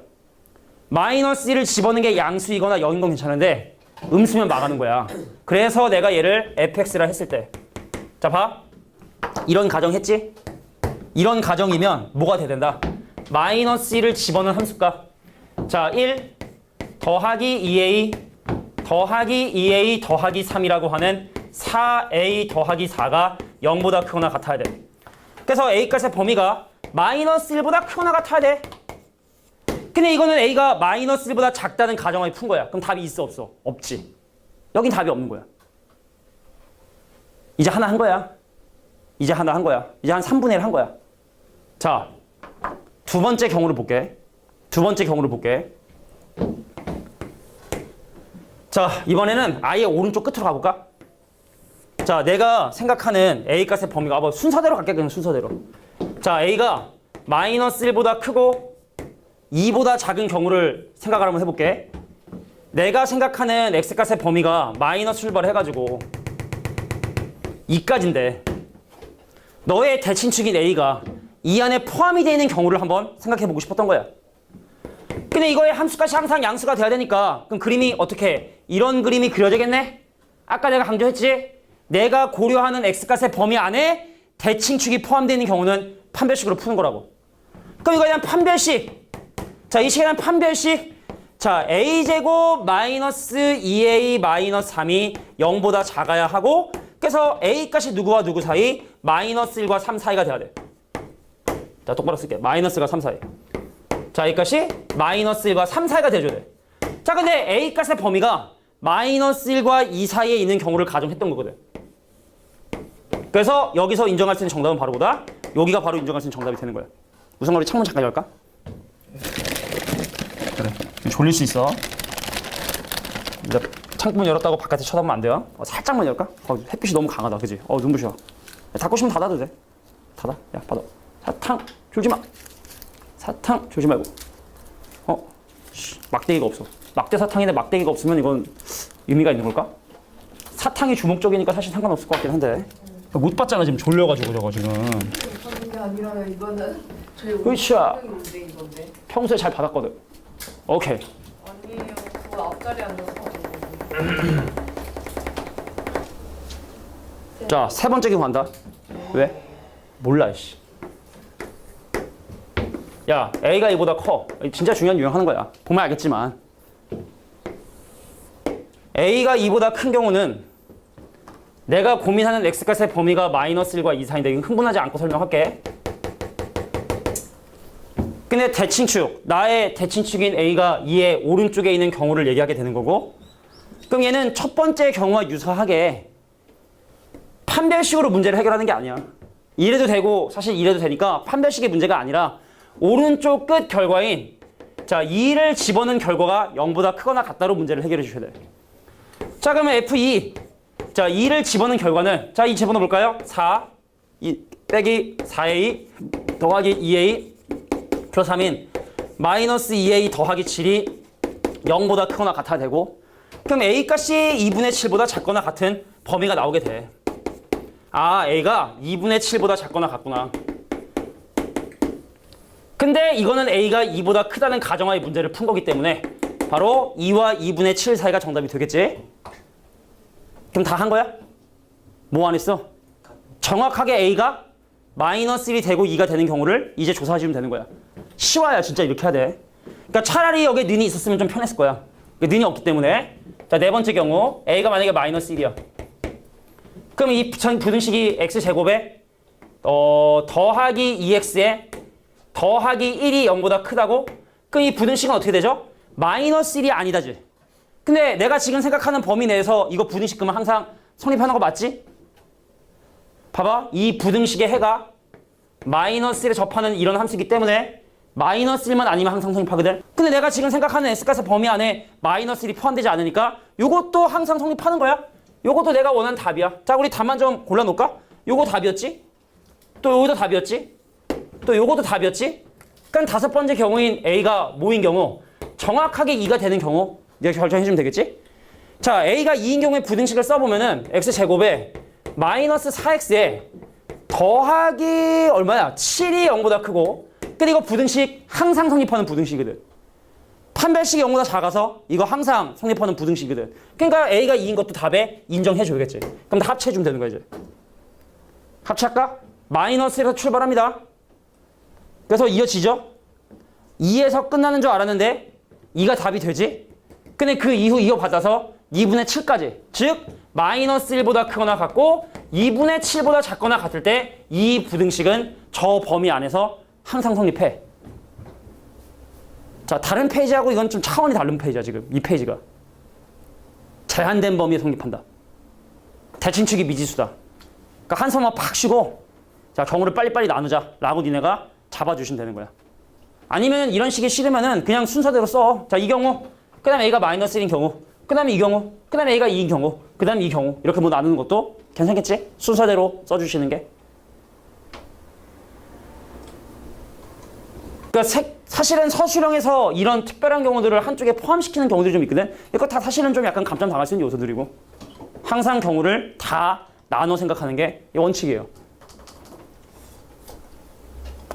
마이너스 1을 집어넣은 게 양수이거나 0인 건 괜찮은데 음수면 망하는 거야. 그래서 내가 얘를 fx라 했을 때 자, 봐. 이런 가정 했지? 이런 가정이면 뭐가 돼야 된다? 마이너스 1을 집어넣은 함수값. 자, 1 더하기 2a 더하기 2a 더하기 3이라고 하는 4a 더하기 4가 0보다 크거나 같아야 돼. 그래서 a값의 범위가 마이너스 1보다 크거나 같아야 돼. 근데 이거는 a가 마이너스 1보다 작다는 가정을 푼 거야. 그럼 답이 있어 없어? 없지. 여긴 답이 없는 거야. 이제 하나 한 거야. 이제 한 3분의 1 한 거야. 자, 두 번째 경우를 볼게. 자, 이번에는 아예 오른쪽 끝으로 가볼까? 자, 내가 생각하는 a값의 범위가 순서대로 갈게. 그냥 순서대로. 자, a가 마이너스 1보다 크고 2보다 작은 경우를 생각을 한번 해볼게. 내가 생각하는 x값의 범위가 마이너스 출발해가지고 2까지인데 너의 대칭축인 a가 이 안에 포함이 되어 있는 경우를 한번 생각해보고 싶었던 거야. 근데 이거의 함수값이 항상 양수가 돼야 되니까 그럼 그림이 어떻게 이런 그림이 그려지겠네? 아까 내가 강조했지? 내가 고려하는 x값의 범위 안에 대칭축이 포함되어 있는 경우는 판별식으로 푸는 거라고. 그럼 이거에 대한 판별식. 자, 이 식에 대한 판별식. 자, a제곱 마이너스 2a 마이너스 3이 0보다 작아야 하고 그래서 a값이 누구와 누구 사이? 마이너스 1과 3 사이가 돼야 돼. 자, 똑바로 쓸게. 마이너스가 3 사이. 자, a값이 마이너스 1과 3 사이가 돼줘야 돼. 자, 근데 a값의 범위가 마이너스 1과 2 사이에 있는 경우를 가정했던 거거든. 그래서 여기서 인정할 수 있는 정답은 바로 보다. 여기가 바로 인정할 수 있는 정답이 되는 거야. 우선 우리 창문 잠깐 열까? 그래. 졸릴 수 있어. 이제 창문 열었다고 바깥에 쳐다보면 안 돼요. 살짝만 열까? 햇빛이 너무 강하다, 그지? 눈부셔. 닫고 싶으면 닫아도 돼. 닫아. 야, 받아. 사탕 졸지 마. 사탕 졸지 말고. 막대기가 없어. 막대 사탕인데 막대기가 없으면 이건 의미가 있는 걸까? 사탕이 주목적이니까 사실 상관없을 것 같긴 한데. 못 봤잖아, 지금 졸려가지고 저거 지금. 그런 게 아니라 이거는 저희 으쌰. 문제 이건데. 평소에 잘 받았거든. 오케이. 아니에요. 그거 앞자리 앉아서. 자, 세 번째 경우 간다. 왜? 몰라, 씨. 야, A가 A보다 커. 진짜 중요한 유형하는 거야. 보면 알겠지만. A가 2보다 큰 경우는 내가 고민하는 X값의 범위가 마이너스 1과 2 사이인데 이건 흥분하지 않고 설명할게. 근데 대칭축, 나의 대칭축인 A가 2의 오른쪽에 있는 경우를 얘기하게 되는 거고 그럼 얘는 첫 번째 경우와 유사하게 판별식으로 문제를 해결하는 게 아니야. 이래도 되고 사실 이래도 되니까 판별식의 문제가 아니라 오른쪽 끝 결과인 자 2를 집어넣은 결과가 0보다 크거나 같다로 문제를 해결해 주셔야 돼. 자, 그러면 F2 자 2를 집어넣은 결과는 자 2 집어넣어 볼까요? 4 2 빼기 4a 더하기 2a 플러스 3인 마이너스 2a 더하기 7이 0보다 크거나 같아야 되고 그럼 a값이 2분의 7보다 작거나 같은 범위가 나오게 돼. 아, a가 2분의 7보다 작거나 같구나. 근데 이거는 a가 2보다 크다는 가정하에 문제를 푼 거기 때문에 바로 2와 2분의 7 사이가 정답이 되겠지? 그럼 다 한 거야? 뭐 안 했어? 정확하게 a가 마이너스 1이 되고 2가 되는 경우를 이제 조사해주면 되는 거야. 쉬워야 진짜 이렇게 해야 돼. 그러니까 차라리 여기에 는이 있었으면 좀 편했을 거야. 는이 없기 때문에. 자, 네 번째 경우 a가 만약에 마이너스 1이야. 그럼 이 부등식이 x제곱에 더하기 2x에 더하기 1이 0보다 크다고? 그럼 이 부등식은 어떻게 되죠? 마이너스 1이 아니다지. 근데 내가 지금 생각하는 범위 내에서 이거 부등식 그러면 항상 성립하는 거 맞지? 봐봐. 이 부등식의 해가 마이너스 1에 접하는 이런 함수이기 때문에 마이너스 1만 아니면 항상 성립하거든. 근데 내가 지금 생각하는 S가스 범위 안에 마이너스 1이 포함되지 않으니까 이것도 항상 성립하는 거야. 이것도 내가 원하는 답이야. 자, 우리 답만 좀 골라놓을까? 요거 답이었지? 또 요것도 답이었지? 또 요것도 답이었지? 그러니까 다섯 번째 경우인 A가 뭐인 경우 정확하게 2가 되는 경우 내가 결정해주면 되겠지? 자, A가 2인 경우에 부등식을 써보면은 X제곱에 마이너스 4X에 더하기 얼마야? 7이 0보다 크고 그리고 부등식 항상 성립하는 부등식이거든. 판별식이 0보다 작아서 이거 항상 성립하는 부등식이거든. 그러니까 A가 2인 것도 답에 인정해줘야겠지. 그럼 다 합체해주면 되는 거야 이제. 합체할까? 마이너스에서 출발합니다. 그래서 이어지죠? 2에서 끝나는 줄 알았는데 2가 답이 되지? 근데 그 이후 이어받아서 2분의 7까지. 즉 마이너스 1보다 크거나 같고 2분의 7보다 작거나 같을 때 이 부등식은 저 범위 안에서 항상 성립해. 자, 다른 페이지하고 이건 좀 차원이 다른 페이지야 지금. 이 페이지가. 제한된 범위에 성립한다. 대칭축이 미지수다. 그러니까 한숨만 팍 쉬고 자, 경우를 빨리빨리 나누자 라고 니네가 잡아주시면 되는 거야. 아니면 이런 식이 싫으면은 그냥 순서대로 써. 자, 이 경우 그 다음에 A가 마이너스 1인 경우 그 다음에 이 경우 그 다음에 A가 2인 경우 그 다음에 이 경우 이렇게 뭐 나누는 것도 괜찮겠지? 순서대로 써주시는 게. 그러니까 사실은 서술형에서 이런 특별한 경우들을 한쪽에 포함시키는 경우들이 좀 있거든. 이거 다 사실은 좀 약간 감점 당할 수 있는 요소들이고 항상 경우를 다 나눠 생각하는 게 원칙이에요.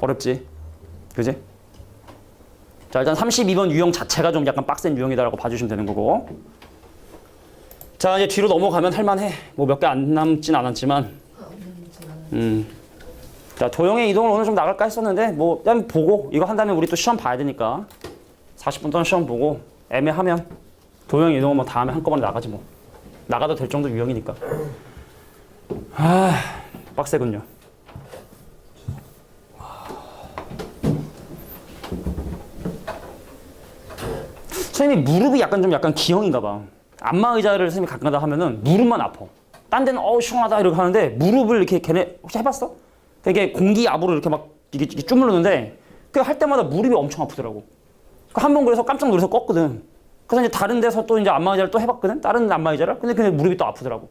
어렵지? 그지? 자, 일단 32번 유형 자체가 좀 약간 빡센 유형이다라고 봐주시면 되는 거고. 자, 이제 뒤로 넘어가면 할만해. 뭐 몇 개 안 남진 않았지만. 자, 도형의 이동을 오늘 좀 나갈까 했었는데 뭐 일단 보고 이거 한 다음에 우리 또 시험 봐야 되니까 40분 동안 시험 보고 애매하면 도형의 이동은 뭐 다음에 한꺼번에 나가지 뭐. 나가도 될 정도 유형이니까. 아, 빡세군요. 선생님이 무릎이 약간 기형인가 봐. 안마 의자를 선생님이 가끔가다 하면은 무릎만 아파. 딴 데는 시원하다 이렇게 하는데 무릎을 이렇게 걔네 혹시 해봤어? 되게 공기 압으로 이렇게 막 이게 주무르는데 그 할 때마다 무릎이 엄청 아프더라고. 한 번 그래서 깜짝 놀라서 껐거든. 그래서 이제 다른 데서 또 이제 안마 의자를 또 해봤거든. 다른 안마 의자를. 근데 그냥 무릎이 또 아프더라고.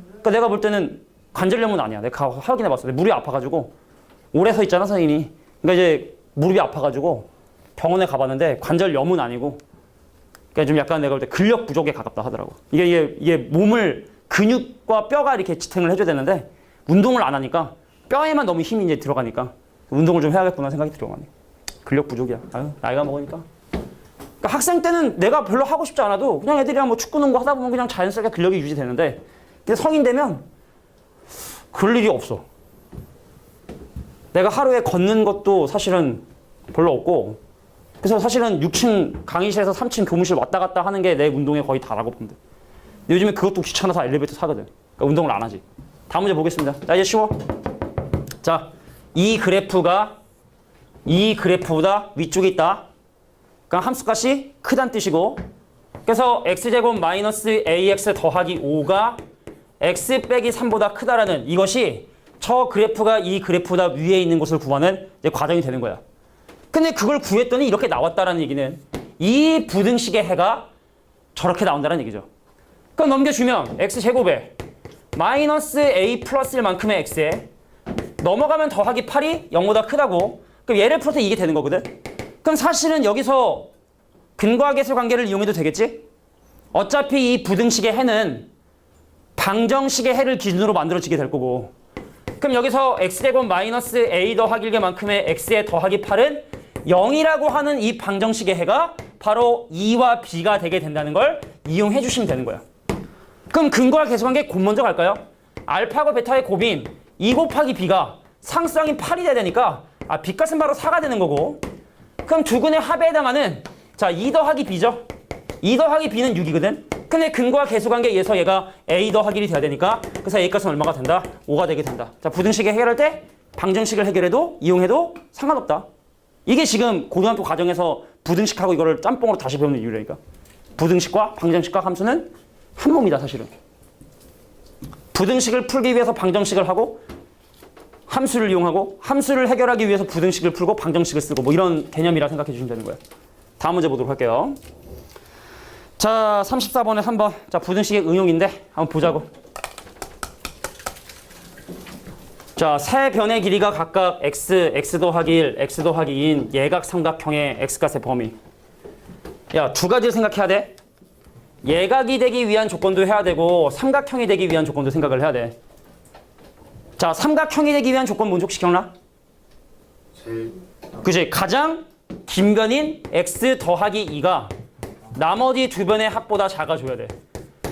그러니까 내가 볼 때는 관절염은 아니야. 내가 확인해봤어. 무릎이 아파가지고 오래 서 있잖아 선생님이. 그러니까 이제 무릎이 아파가지고 병원에 가봤는데 관절염은 아니고. 그러니까 좀 약간 내가 볼 때 근력 부족에 가깝다 하더라고. 이게 몸을 근육과 뼈가 이렇게 지탱을 해줘야 되는데 운동을 안 하니까 뼈에만 너무 힘이 이제 들어가니까 운동을 좀 해야겠구나 생각이 들어가네. 근력 부족이야. 아유, 나이가 먹으니까. 그러니까 학생 때는 내가 별로 하고 싶지 않아도 그냥 애들이랑 뭐 축구 농구 하다 보면 그냥 자연스럽게 근력이 유지되는데 근데 성인 되면 그럴 일이 없어. 내가 하루에 걷는 것도 사실은 별로 없고 그래서 사실은 6층 강의실에서 3층 교무실 왔다 갔다 하는 게 내 운동에 거의 다라고 보면 돼. 근데 요즘에 그것도 귀찮아서 엘리베이터 타거든. 그러니까 운동을 안 하지. 다음 문제 보겠습니다. 자, 이제 쉬워. 자, 이 그래프보다 위쪽에 있다. 그러니까 함수값이 크다는 뜻이고 그래서 x제곱 마이너스 ax 더하기 5가 x 빼기 3보다 크다라는 이것이 저 그래프가 이 그래프보다 위에 있는 것을 구하는 이제 과정이 되는 거야. 근데 그걸 구했더니 이렇게 나왔다라는 얘기는 이 부등식의 해가 저렇게 나온다는 얘기죠. 그럼 넘겨주면 x제곱에 마이너스 a 플러스 1만큼의 x에 넘어가면 더하기 8이 0보다 크다고. 그럼 얘를 풀어서 이게 되는 거거든. 그럼 사실은 여기서 근과계수 관계를 이용해도 되겠지? 어차피 이 부등식의 해는 방정식의 해를 기준으로 만들어지게 될 거고 그럼 여기서 x제곱 마이너스 a 더하기 1만큼의 x에 더하기 8은 0이라고 하는 이 방정식의 해가 바로 2와 b가 되게 된다는 걸 이용해 주시면 되는 거야. 그럼 근거와 계수관계 곱 먼저 갈까요? 알파하고 베타의 곱인 2 곱하기 b가 상수항인 8이 돼야 되니까 b값은 바로 4가 되는 거고, 그럼 두 근의 합에 해당하는 자 2 더하기 b죠. 2 더하기 b는 6이거든. 근데 근거와 계수관계에 의해서 얘가 a 더하기 1이 돼야 되니까 그래서 a값은 얼마가 된다? 5가 되게 된다. 자, 부등식을 해결할 때 방정식을 해결해도 이용해도 상관없다. 이게 지금 고등학교 과정에서 부등식하고 이거를 짬뽕으로 다시 배우는 이유라니까. 부등식과 방정식과 함수는 한 몸이다 사실은. 부등식을 풀기 위해서 방정식을 하고 함수를 이용하고 함수를 해결하기 위해서 부등식을 풀고 방정식을 쓰고 뭐 이런 개념이라 생각해 주시면 되는 거예요. 다음 문제 보도록 할게요. 자, 34번에 3번. 자, 부등식의 응용인데 한번 보자고. 자, 세 변의 길이가 각각 x, x 더하기 1, x 더하기 2인 예각 삼각형의 x값의 범위. 야, 두 가지를 생각해야 돼. 예각이 되기 위한 조건도 해야 되고 삼각형이 되기 위한 조건도 생각을 해야 돼. 자, 삼각형이 되기 위한 조건 뭔지 혹시 기억나? 제일 그치? 가장 긴 변인 x 더하기 2가 나머지 두 변의 합보다 작아져야 돼.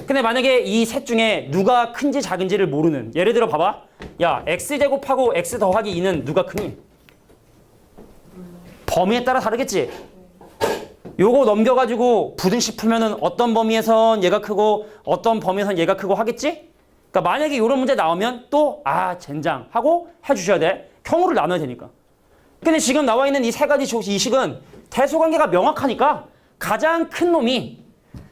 근데 만약에 이 셋 중에 누가 큰지 작은지를 모르는, 예를 들어 봐봐. 야, x제곱하고 x 더하기 2는 누가 크니? 범위에 따라 다르겠지? 요거 넘겨가지고 부등식 풀면은 어떤 범위에선 얘가 크고 어떤 범위에선 얘가 크고 하겠지? 그러니까 만약에 이런 문제 나오면 또 젠장 하고 해주셔야 돼. 경우를 나눠야 되니까. 근데 지금 나와 있는 이 세 가지 이 식은 대소관계가 명확하니까 가장 큰 놈이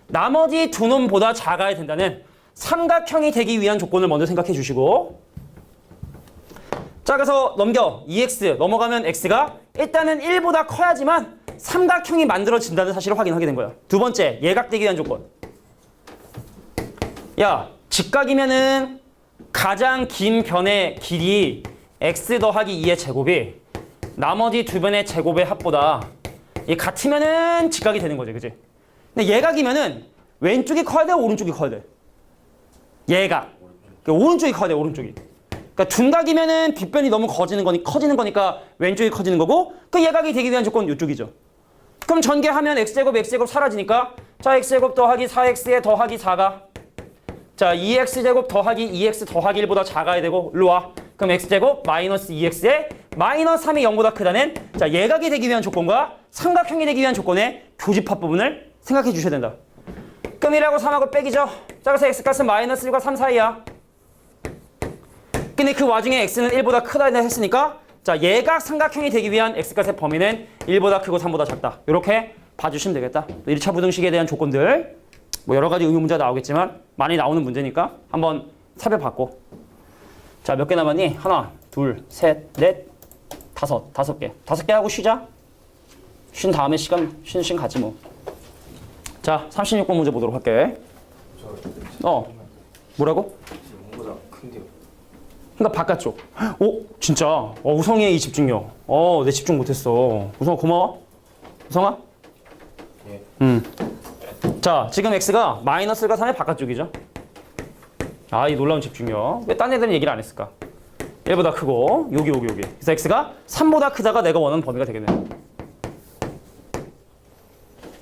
나머지 두 놈보다 작아야 된다는 삼각형이 되기 위한 조건을 먼저 생각해 주시고, 자, 그래서 넘겨 2x 넘어가면 x가 일단은 1보다 커야지만 삼각형이 만들어진다는 사실을 확인하게 된 거야. 두 번째, 예각되기 위한 조건. 야, 직각이면은 가장 긴 변의 길이 x 더하기 2의 제곱이 나머지 두 변의 제곱의 합보다 이 같으면은 직각이 되는 거지, 그치? 근데 예각이면은 왼쪽이 커야 돼, 오른쪽이 커야 돼? 예각. 그러니까 오른쪽이 커야 돼, 오른쪽이. 그러니까 둔각이면은 빗변이 너무 커지는 거니까 왼쪽이 커지는 거고, 그 예각이 되기 위한 조건 이쪽이죠. 그럼 전개하면 x제곱 사라지니까 자, x제곱 더하기 4x에 더하기 4가 자, 2x제곱 더하기 2x 더하기 1보다 작아야 되고, 일로 와. 그럼 x제곱 마이너스 2x에 마이너스 3이 0보다 크다는 자, 예각이 되기 위한 조건과 삼각형이 되기 위한 조건의 교집합 부분을 생각해 주셔야 된다. 그럼 1하고 3하고 빼기죠. 자, 그래서 x값은 마이너스 1과 3 사이야. 근데 그 와중에 x는 1보다 크다 했으니까 자, 예각 삼각형이 되기 위한 x값의 범위는 1보다 크고 3보다 작다. 이렇게 봐주시면 되겠다. 1차 부등식에 대한 조건들 뭐 여러 가지 응용 문제가 나오겠지만 많이 나오는 문제니까 한번 살펴봤고, 자, 몇 개 남았니? 하나, 둘, 셋, 넷, 다섯 개. 5개 하고 쉬자. 쉰 다음에 시간 가지 뭐. 자, 36번 문제 보도록 할게. 뭐라고? 뭔가 큰데요. 그러니까 바깥쪽. 진짜. 우성이의 이 집중력. 내 집중 못했어. 우성아 고마워. 우성아? 예. 자, 지금 x가 마이너스 1과 3의 바깥쪽이죠. 이 놀라운 집중력. 왜 딴 애들은 얘기를 안 했을까? 1보다 크고 여기. 그래서 x가 3보다 크다가 내가 원하는 범위가 되겠네.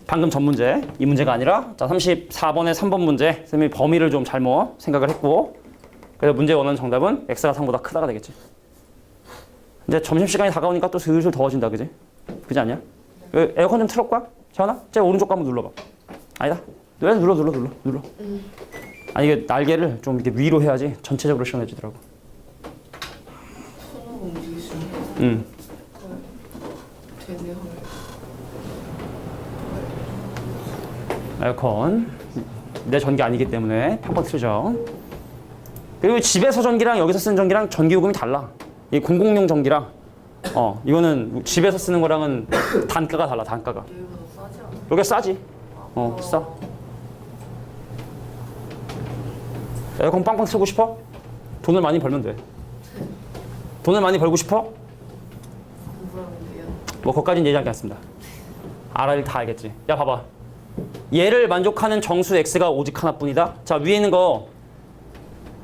방금 전 문제, 이 문제가 아니라 자, 34번의 3번 문제. 선생님이 범위를 좀 잘못 생각을 했고, 그래서 문제 원하는 정답은 x가 3보다 크다가 되겠지. 이제 점심시간이 다가오니까 또 슬슬 더워진다, 그지? 그지 않냐? 에어컨 좀 틀어볼까? 재현아? 제 오른쪽 거 한번 눌러봐. 아니다. 눌러. 아니, 이게 날개를 좀 이렇게 위로 해야지 전체적으로 시원해지더라고. 손으로 움직일 수 있는 되네요. 에어컨. 내 전기 아니기 때문에 팡팡 틀죠. 그리고 집에서 전기랑 여기서 쓰는 전기랑 전기요금이 달라. 이 공공용 전기랑 이거는 집에서 쓰는 거랑은 단가가 달라, 단가가. 여기보다 싸지 않아? 여기가 싸지. 싸. 에어컨 빵빵 틀고 싶어? 돈을 많이 벌면 돼. 돈을 많이 벌고 싶어? 공부하면 돼요. 뭐 그것까지는 얘기하지 않습니다. 알아야 다 알겠지. 야, 봐봐. 얘를 만족하는 정수 x가 오직 하나뿐이다. 자, 위에 있는 거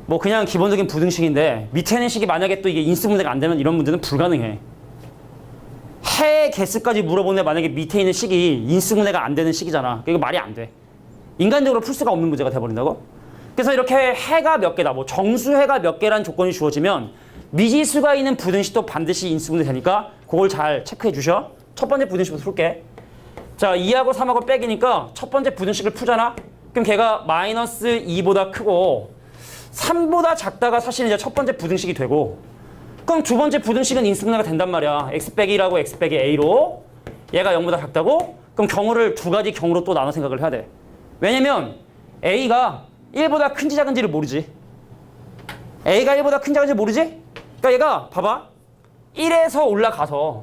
뭐 그냥 기본적인 부등식인데 밑에 있는 식이 만약에 또 이게 인수 분해가 안 되면 이런 문제는 불가능해. 해 개수까지 물어보는데 만약에 밑에 있는 식이 인수분해가 안 되는 식이잖아. 이거 말이 안 돼. 인간적으로 풀 수가 없는 문제가 돼버린다고? 그래서 이렇게 해가 몇 개다, 뭐 정수해가 몇 개라는 조건이 주어지면 미지수가 있는 부등식도 반드시 인수분해 되니까 그걸 잘 체크해 주셔. 첫 번째 부등식부터 풀게. 자, 2하고 3하고 빼기니까 첫 번째 부등식을 풀잖아? 그럼 걔가 마이너스 2보다 크고 3보다 작다가 사실 이제 첫 번째 부등식이 되고, 그럼 두 번째 부등식은 인수분해가 된단 말이야. x 빼기 1하고 x 빼기 a로 얘가 0보다 작다고? 그럼 경우를 두 가지 경우로 또 나눠 생각을 해야 돼. 왜냐면 a가 1보다 큰지 작은지를 모르지. a가 1보다 큰지 작은지 모르지? 그러니까 얘가 봐봐. 1에서 올라가서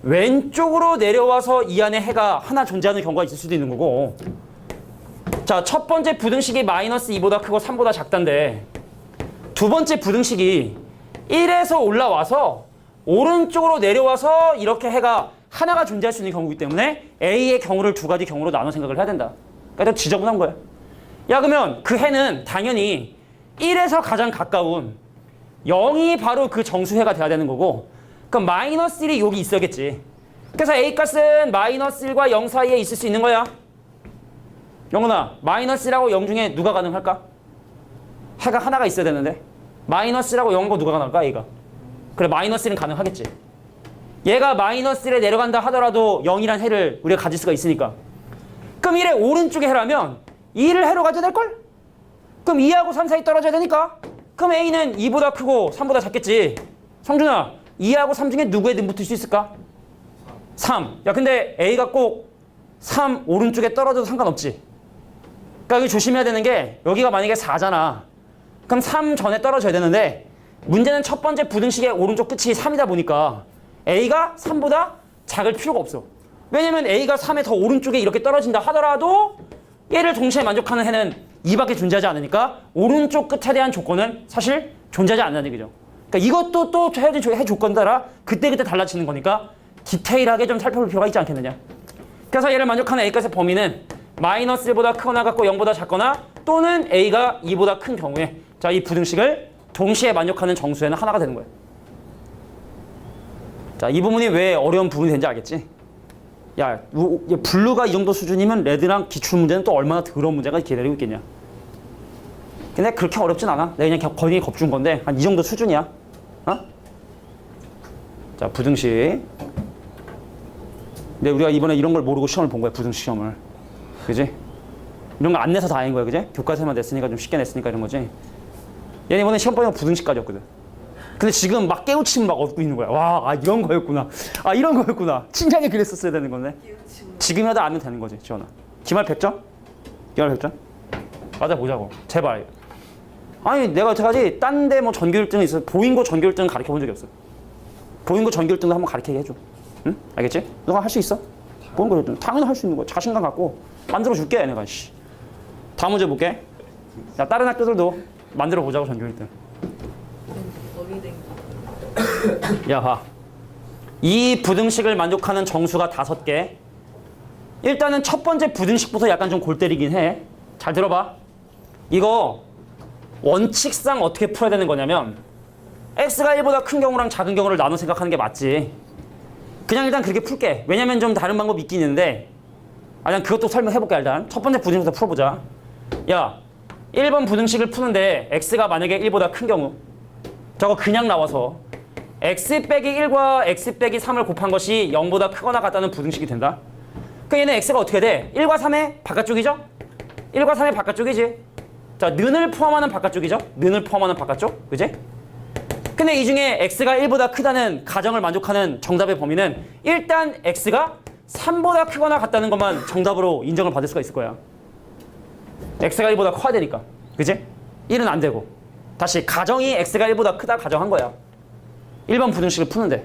왼쪽으로 내려와서 이 안에 해가 하나 존재하는 경우가 있을 수도 있는 거고. 자, 첫 번째 부등식이 마이너스 2보다 크고 3보다 작단데 두 번째 부등식이 1에서 올라와서 오른쪽으로 내려와서 이렇게 해가 하나가 존재할 수 있는 경우이기 때문에 A의 경우를 두 가지 경우로 나눠 생각을 해야 된다. 그러니까 더 지저분한 거야. 야, 그러면 그 해는 당연히 1에서 가장 가까운 0이 바로 그 정수해가 돼야 되는 거고, 그럼 마이너스 1이 여기 있어야겠지. 그래서 A 값은 마이너스 1과 0 사이에 있을 수 있는 거야. 영훈아, 마이너스 1하고 0 중에 누가 가능할까? 해가 하나가 있어야 되는데 마이너스 1하고 0과 누가 가능할까? A가. 그래, 마이너스 1은 가능하겠지. 얘가 마이너스 1에 내려간다 하더라도 0이란 해를 우리가 가질 수가 있으니까. 그럼 1의 오른쪽에 해라면 2를 해로 가져야 될걸? 그럼 2하고 3 사이 떨어져야 되니까. 그럼 A는 2보다 크고 3보다 작겠지. 성준아, 2하고 3 중에 누구에 붙을 수 있을까? 3. 야, 근데 A가 꼭 3 오른쪽에 떨어져도 상관없지. 그러니까 여기 조심해야 되는 게, 여기가 만약에 4잖아. 그럼 3 전에 떨어져야 되는데 문제는 첫 번째 부등식의 오른쪽 끝이 3이다 보니까 A가 3보다 작을 필요가 없어. 왜냐면 A가 3의 더 오른쪽에 이렇게 떨어진다 하더라도 얘를 동시에 만족하는 해는 2밖에 존재하지 않으니까 오른쪽 끝에 대한 조건은 사실 존재하지 않는 얘기죠. 그러니까 이것도 또 해 조건 따라 그때그때 달라지는 거니까 디테일하게 좀 살펴볼 필요가 있지 않겠느냐. 그래서 얘를 만족하는 A값의 범위는 마이너스 1보다 크거나 같고 0보다 작거나 또는 A가 2보다 큰 경우에, 자, 이 부등식을 동시에 만족하는 정수에는 하나가 되는 거예요. 자, 이 부분이 왜 어려운 부분이 되는지 알겠지? 야, 블루가 이 정도 수준이면 레드랑 기출문제는 또 얼마나 더러운 문제가 기다리고 있겠냐. 근데 그렇게 어렵진 않아. 내가 그냥 거의 겁준 건데 한 이 정도 수준이야. 어? 자, 부등식. 근데 우리가 이번에 이런 걸 모르고 시험을 본 거야, 부등식 시험을. 그지? 이런 거 안 내서 다행인 거야, 그지? 교과서만 냈으니까 좀 쉽게 냈으니까 이런 거지. 얘는 이번에 시험 보면 부등식까지였거든. 근데 지금 막 깨우침 막 얻고 있는 거야. 와, 아, 이런 거였구나. 아, 이런 거였구나. 친절하게 그랬었어야 되는 건데. 지금이라도 알면 되는 거지, 지원아. 기말 100점? 기말 100점? 맞아보자고. 제발. 아니, 내가 여태까지 딴 데 뭐 전교 1등이 있어. 보인고 전교 1등 가르쳐 본 적이 없어. 보인고 전교 1등도 한번 가르치게 해줘. 응? 알겠지? 너가 할 수 있어. 보인고 1등. 당연히 할 수 있는 거야. 자신감 갖고 만들어줄게, 내가. 씨. 다음 문제 볼게. 야, 다른 학교들도 만들어보자고, 전교 1등. 야, 봐. 이 부등식을 만족하는 정수가 5개. 일단은 첫 번째 부등식부터 약간 좀 골 때리긴 해. 잘 들어봐. 이거 원칙상 어떻게 풀어야 되는 거냐면 x가 1보다 큰 경우랑 작은 경우를 나눠 생각하는 게 맞지. 그냥 일단 그렇게 풀게. 왜냐면 좀 다른 방법이 있긴 있는데, 그냥 그것도 설명해볼게. 일단 첫 번째 부등식부터 풀어보자. 야, 1번 부등식을 푸는데 x가 만약에 1보다 큰 경우, 저거 그냥 나와서 x 빼기 1과 x 빼기 3을 곱한 것이 0보다 크거나 같다는 부등식이 된다. 그럼 얘는 x가 어떻게 돼? 1과 3의 바깥쪽이죠? 1과 3의 바깥쪽이지. 자, 는을 포함하는 바깥쪽이죠? 는을 포함하는 바깥쪽. 그지? 근데 이 중에 x가 1보다 크다는 가정을 만족하는 정답의 범위는 일단 x가 3보다 크거나 같다는 것만 정답으로 인정을 받을 수가 있을 거야. x가 1보다 커야 되니까. 그지? 1은 안 되고. 다시 가정이 x가 1보다 크다 가정한 거야. 1번 부등식을 푸는데.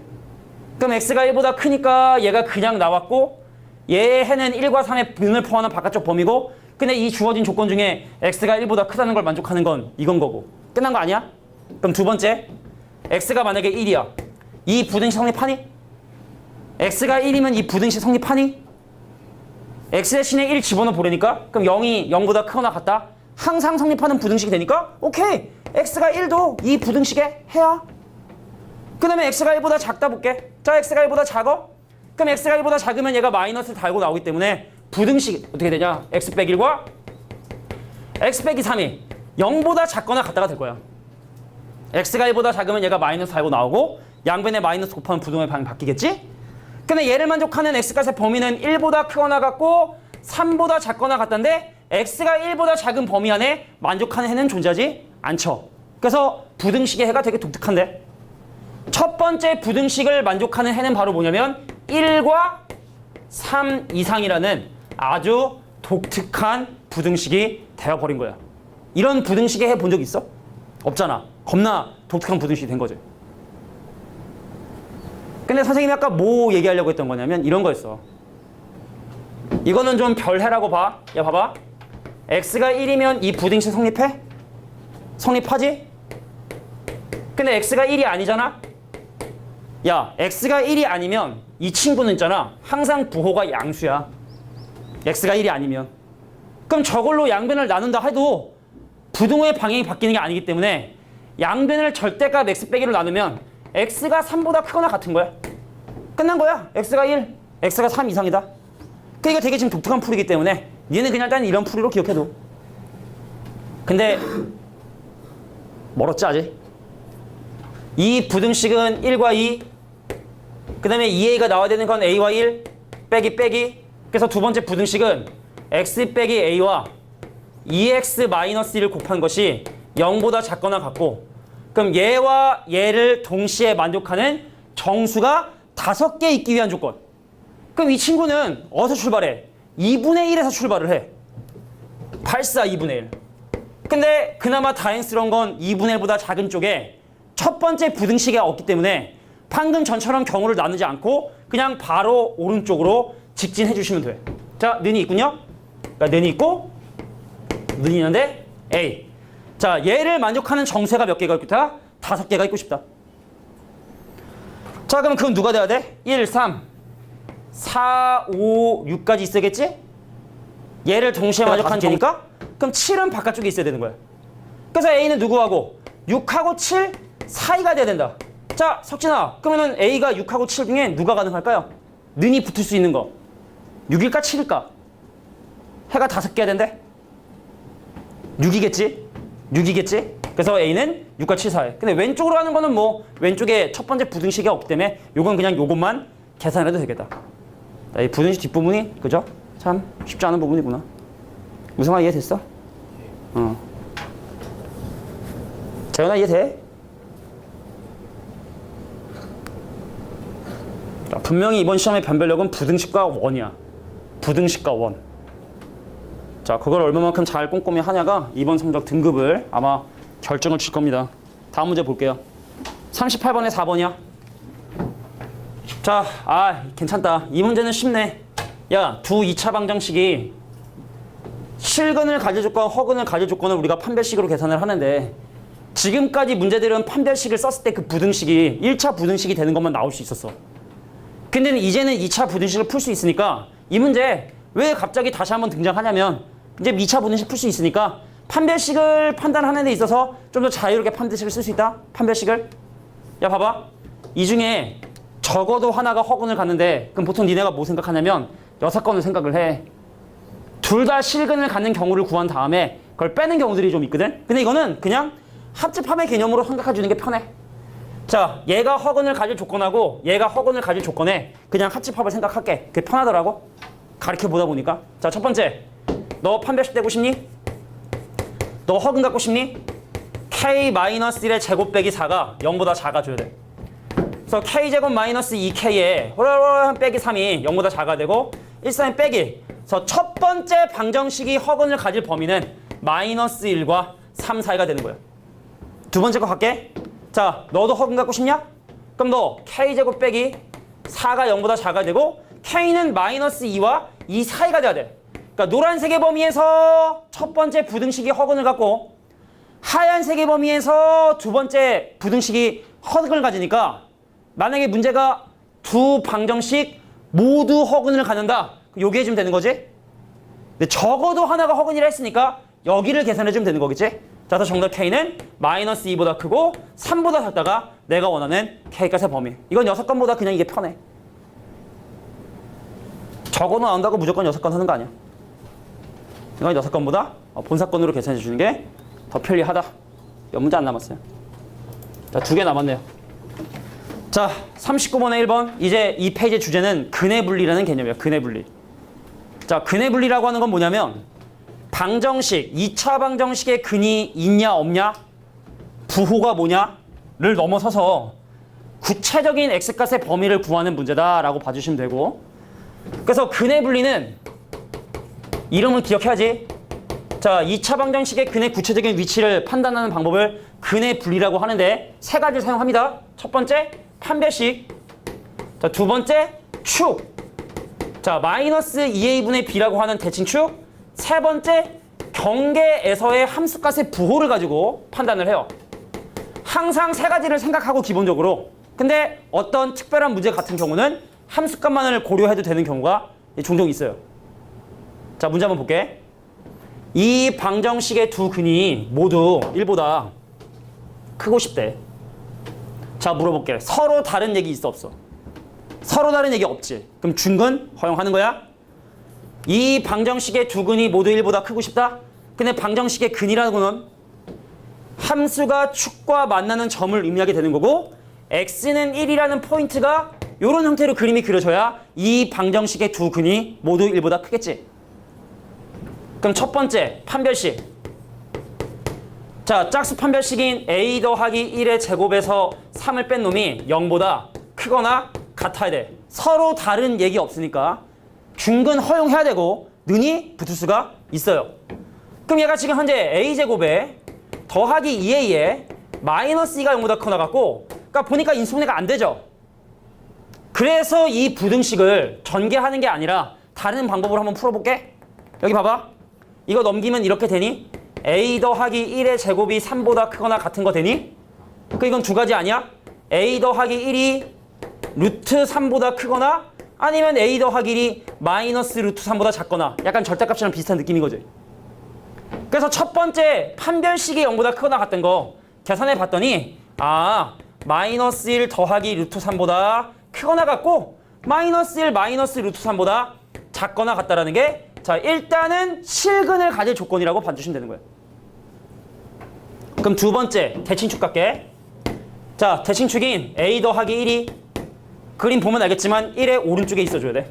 그럼 x가 1보다 크니까 얘가 그냥 나왔고, 얘의 해는 1과 3의 는을 포함하는 바깥쪽 범위고, 근데 이 주어진 조건 중에 x가 1보다 크다는 걸 만족하는 건 이건 거고. 끝난 거 아니야? 그럼 두 번째, x가 만약에 1이야. 이 부등식 성립하니? x가 1이면 이 부등식 성립하니? x 대신에 1 집어넣어 보라니까? 그럼 0이 0보다 크거나 같다? 항상 성립하는 부등식이 되니까 오케이! x가 1도 이 부등식에 해야. 그 다음에 x가 1보다 작다 볼게. 자, x가 1보다 작아? 그럼 x가 1보다 작으면 얘가 마이너스를 달고 나오기 때문에 부등식 어떻게 되냐? x 빼기 1과 x 빼기 3이 0보다 작거나 같다가 될 거야. x가 1보다 작으면 얘가 마이너스 달고 나오고 양변에 마이너스 곱하면 부등호의 방향이 바뀌겠지? 근데 얘를 만족하는 x값의 범위는 1보다 크거나 같고 3보다 작거나 같던데 x가 1보다 작은 범위 안에 만족하는 해는 존재하지 않죠. 그래서 부등식의 해가 되게 독특한데 첫 번째 부등식을 만족하는 해는 바로 뭐냐면 1과 3 이상이라는 아주 독특한 부등식이 되어버린 거야. 이런 부등식의 해 본 적 있어? 없잖아. 겁나 독특한 부등식이 된 거지. 근데 선생님이 아까 뭐 얘기하려고 했던 거냐면 이런 거였어. 이거는 좀 별해라고 봐. 야, 봐봐. x가 1이면 이 부등식 성립해? 성립하지? 근데 x가 1이 아니잖아? 야, x가 1이 아니면 이 친구는 있잖아. 항상 부호가 양수야. x가 1이 아니면. 그럼 저걸로 양변을 나눈다 해도 부등호의 방향이 바뀌는 게 아니기 때문에 양변을 절대값 x 빼기로 나누면 x가 3보다 크거나 같은 거야. 끝난 거야. x가 1, x가 3 이상이다. 그러니까 되게 지금 독특한 풀이기 때문에 얘는 그냥 일단 이런 풀이로 기억해도. 근데 멀었지 아직? 이 부등식은 1과 2, 그 다음에 2a가 나와야 되는 건 a와 1 빼기. 그래서 두 번째 부등식은 x 빼기 a와 2x-1을 곱한 것이 0보다 작거나 같고, 그럼 얘와 얘를 동시에 만족하는 정수가 5개 있기 위한 조건. 그럼 이 친구는 어디서 출발해? 2분의 1에서 출발을 해. 발사 2분의 1. 근데 그나마 다행스러운 건 2분의 1보다 작은 쪽에 첫 번째 부등식이 없기 때문에 방금 전처럼 경우를 나누지 않고 그냥 바로 오른쪽으로 직진해 주시면 돼. 자, 는이 있군요. 그러니까 는이 있고 는이 있는데 A. 자, 얘를 만족하는 정수가 몇 개가 있다? 5개가 있고 싶다. 자, 그럼 그건 누가 돼야 돼? 1, 3, 4, 5, 6까지 있어야겠지? 얘를 동시에 만족하는 개니까? 그럼 7은 바깥쪽에 있어야 되는 거야. 그래서 A는 누구하고? 6하고 7 사이가 돼야 된다. 자, 석진아, 그러면은 A가 6하고 7 중에 누가 가능할까요? 는이 붙을 수 있는 거. 6일까 7일까? 해가 5개야 된대? 6이겠지? 6이겠지? 그래서 A는 6과 7 사이. 근데 왼쪽으로 가는 거는 뭐 왼쪽에 첫 번째 부등식이 없기 때문에 요건 그냥 요것만 계산해도 되겠다. 자, 이 부등식 뒷부분이 그죠? 참 쉽지 않은 부분이구나. 우성아 이해됐어? 재현아 이해돼? 자, 분명히 이번 시험의 변별력은 부등식과 원이야. 부등식과 원. 자, 그걸 얼마만큼 잘 꼼꼼히 하냐가 이번 성적 등급을 아마 결정을 줄 겁니다. 다음 문제 볼게요. 38번에 4번이야. 자, 괜찮다. 이 문제는 쉽네. 야, 두 2차 방정식이 실근을 가질 조건, 허근을 가질 조건을 우리가 판별식으로 계산을 하는데 지금까지 문제들은 판별식을 썼을 때 그 부등식이 1차 부등식이 되는 것만 나올 수 있었어. 근데 이제는 2차 부등식을 풀 수 있으니까 이 문제 왜 갑자기 다시 한번 등장하냐면 이제 2차 부등식 풀 수 있으니까 판별식을 판단하는 데 있어서 좀 더 자유롭게 판별식을 쓸 수 있다? 판별식을? 야, 봐봐. 이 중에 적어도 하나가 허근을 갖는데 그럼 보통 니네가 뭐 생각하냐면 6건을 생각을 해. 둘 다 실근을 갖는 경우를 구한 다음에 그걸 빼는 경우들이 좀 있거든? 근데 이거는 그냥 합집합의 개념으로 생각해 주는 게 편해. 자, 얘가 허근을 가질 조건하고 얘가 허근을 가질 조건에 그냥 합집합을 생각할게. 그게 편하더라고. 가르쳐 보다 보니까. 자, 첫 번째. 너 판별식 되고 싶니? 너 허근 갖고 싶니? k-1의 제곱 빼기 4가 0보다 작아져야 돼. 그래서 k제곱 마이너스 2k에 빼기 3이 0보다 작아야 되고 1, 3이 빼기. 그래서 첫 번째 방정식이 허근을 가질 범위는 마이너스 1과 3 사이가 되는 거야. 두 번째 거 갈게. 자, 너도 허근 갖고 싶냐? 그럼 너 k제곱 빼기 4가 0보다 작아야 되고 k는 마이너스 2와 2 사이가 돼야 돼. 그러니까 노란색의 범위에서 첫 번째 부등식이 허근을 갖고 하얀색의 범위에서 두 번째 부등식이 허근을 가지니까 만약에 문제가 두 방정식 모두 허근을 갖는다. 요기 해주면 되는 거지? 근데 적어도 하나가 허근이라 했으니까 여기를 계산해주면 되는 거겠지? 자, 그래서 정답 K는 마이너스 2보다 크고 3보다 작다가 내가 원하는 K값의 범위. 이건 6건보다 그냥 이게 편해. 적어도 나온다고 무조건 6건 하는 거 아니야. 이건 6건보다 본사건으로 계산해 주는 게 더 편리하다. 몇 문제 안 남았어요. 자, 2개 남았네요. 자, 39번에 1번. 이제 이 페이지 주제는 근해 분리라는 개념이에요. 근해 분리. 자, 근해 분리라고 하는 건 뭐냐면 방정식, 2차 방정식의 근이 있냐 없냐, 부호가 뭐냐를 넘어서서 구체적인 x값의 범위를 구하는 문제다라고 봐주시면 되고, 그래서 근해 분리는 이름을 기억해야지. 자, 2차 방정식의 근의 구체적인 위치를 판단하는 방법을 근해 분리라고 하는데 세 가지를 사용합니다. 첫 번째, 판별식. 자, 두 번째, 축. 자, 마이너스 2a분의 b라고 하는 대칭축. 세 번째, 경계에서의 함수값의 부호를 가지고 판단을 해요. 항상 세 가지를 생각하고 기본적으로. 근데 어떤 특별한 문제 같은 경우는 함수값만을 고려해도 되는 경우가 종종 있어요. 자, 문제 한번 볼게. 이 방정식의 두 근이 모두 1보다 크고 싶대. 자, 물어볼게. 서로 다른 얘기 있어 없어? 서로 다른 얘기 없지. 그럼 중근 허용하는 거야? 이 방정식의 두 근이 모두 1보다 크고 싶다? 근데 방정식의 근이라는 거는 함수가 축과 만나는 점을 의미하게 되는 거고, x는 1이라는 포인트가 이런 형태로 그림이 그려져야 이 방정식의 두 근이 모두 1보다 크겠지. 그럼 첫 번째 판별식. 자, 짝수 판별식인 a 더하기 1의 제곱에서 3을 뺀 놈이 0보다 크거나 같아야 돼. 서로 다른 얘기 없으니까 중근 허용해야 되고 는이 붙을 수가 있어요. 그럼 얘가 지금 현재 a제곱에 더하기 2a에 마이너스 2가 0보다 크거나 같고, 그러니까 보니까 인수분해가 안 되죠. 그래서 이 부등식을 전개하는 게 아니라 다른 방법으로 한번 풀어볼게. 여기 봐봐. 이거 넘기면 이렇게 되니? a 더하기 1의 제곱이 3보다 크거나 같은 거 되니? 그 이건 두 가지 아니야? a 더하기 1이 루트 3보다 크거나 아니면 a 더하기 1이 마이너스 루트 3보다 작거나, 약간 절대값이랑 비슷한 느낌인 거지. 그래서 첫 번째 판별식이 0보다 크거나 같은 거 계산해 봤더니, 아, 마이너스 1 더하기 루트 3보다 크거나 같고 마이너스 1 마이너스 루트 3보다 작거나 같다라는 게, 자, 일단은 실근을 가질 조건이라고 봐주시면 되는 거예요. 그럼 두 번째 대칭축 갈게. 자, 대칭축인 a 더하기 1이 그림 보면 알겠지만 1의 오른쪽에 있어줘야 돼.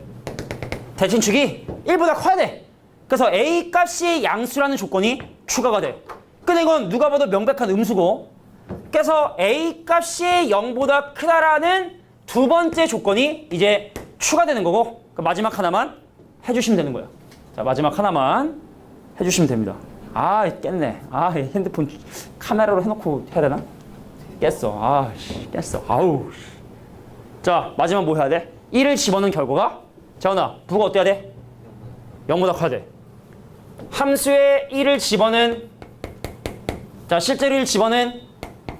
대칭축이 1보다 커야 돼. 그래서 a 값이 양수라는 조건이 추가가 돼. 근데 이건 누가 봐도 명백한 음수고, 그래서 a 값이 0보다 크다라는 두 번째 조건이 이제 추가되는 거고, 그 마지막 하나만 해주시면 되는 거예요. 자, 마지막 하나만 해주시면 됩니다. 아, 깼네. 아, 핸드폰 카메라로 해놓고 해야 되나? 깼어. 아, 깼어. 아우. 자, 마지막 뭐 해야 돼? 1을 집어넣은 결과가, 재원아, 부가 어때야 돼? 0보다 커야 돼. 함수에 1을 집어넣은, 자, 실제로 1 집어넣은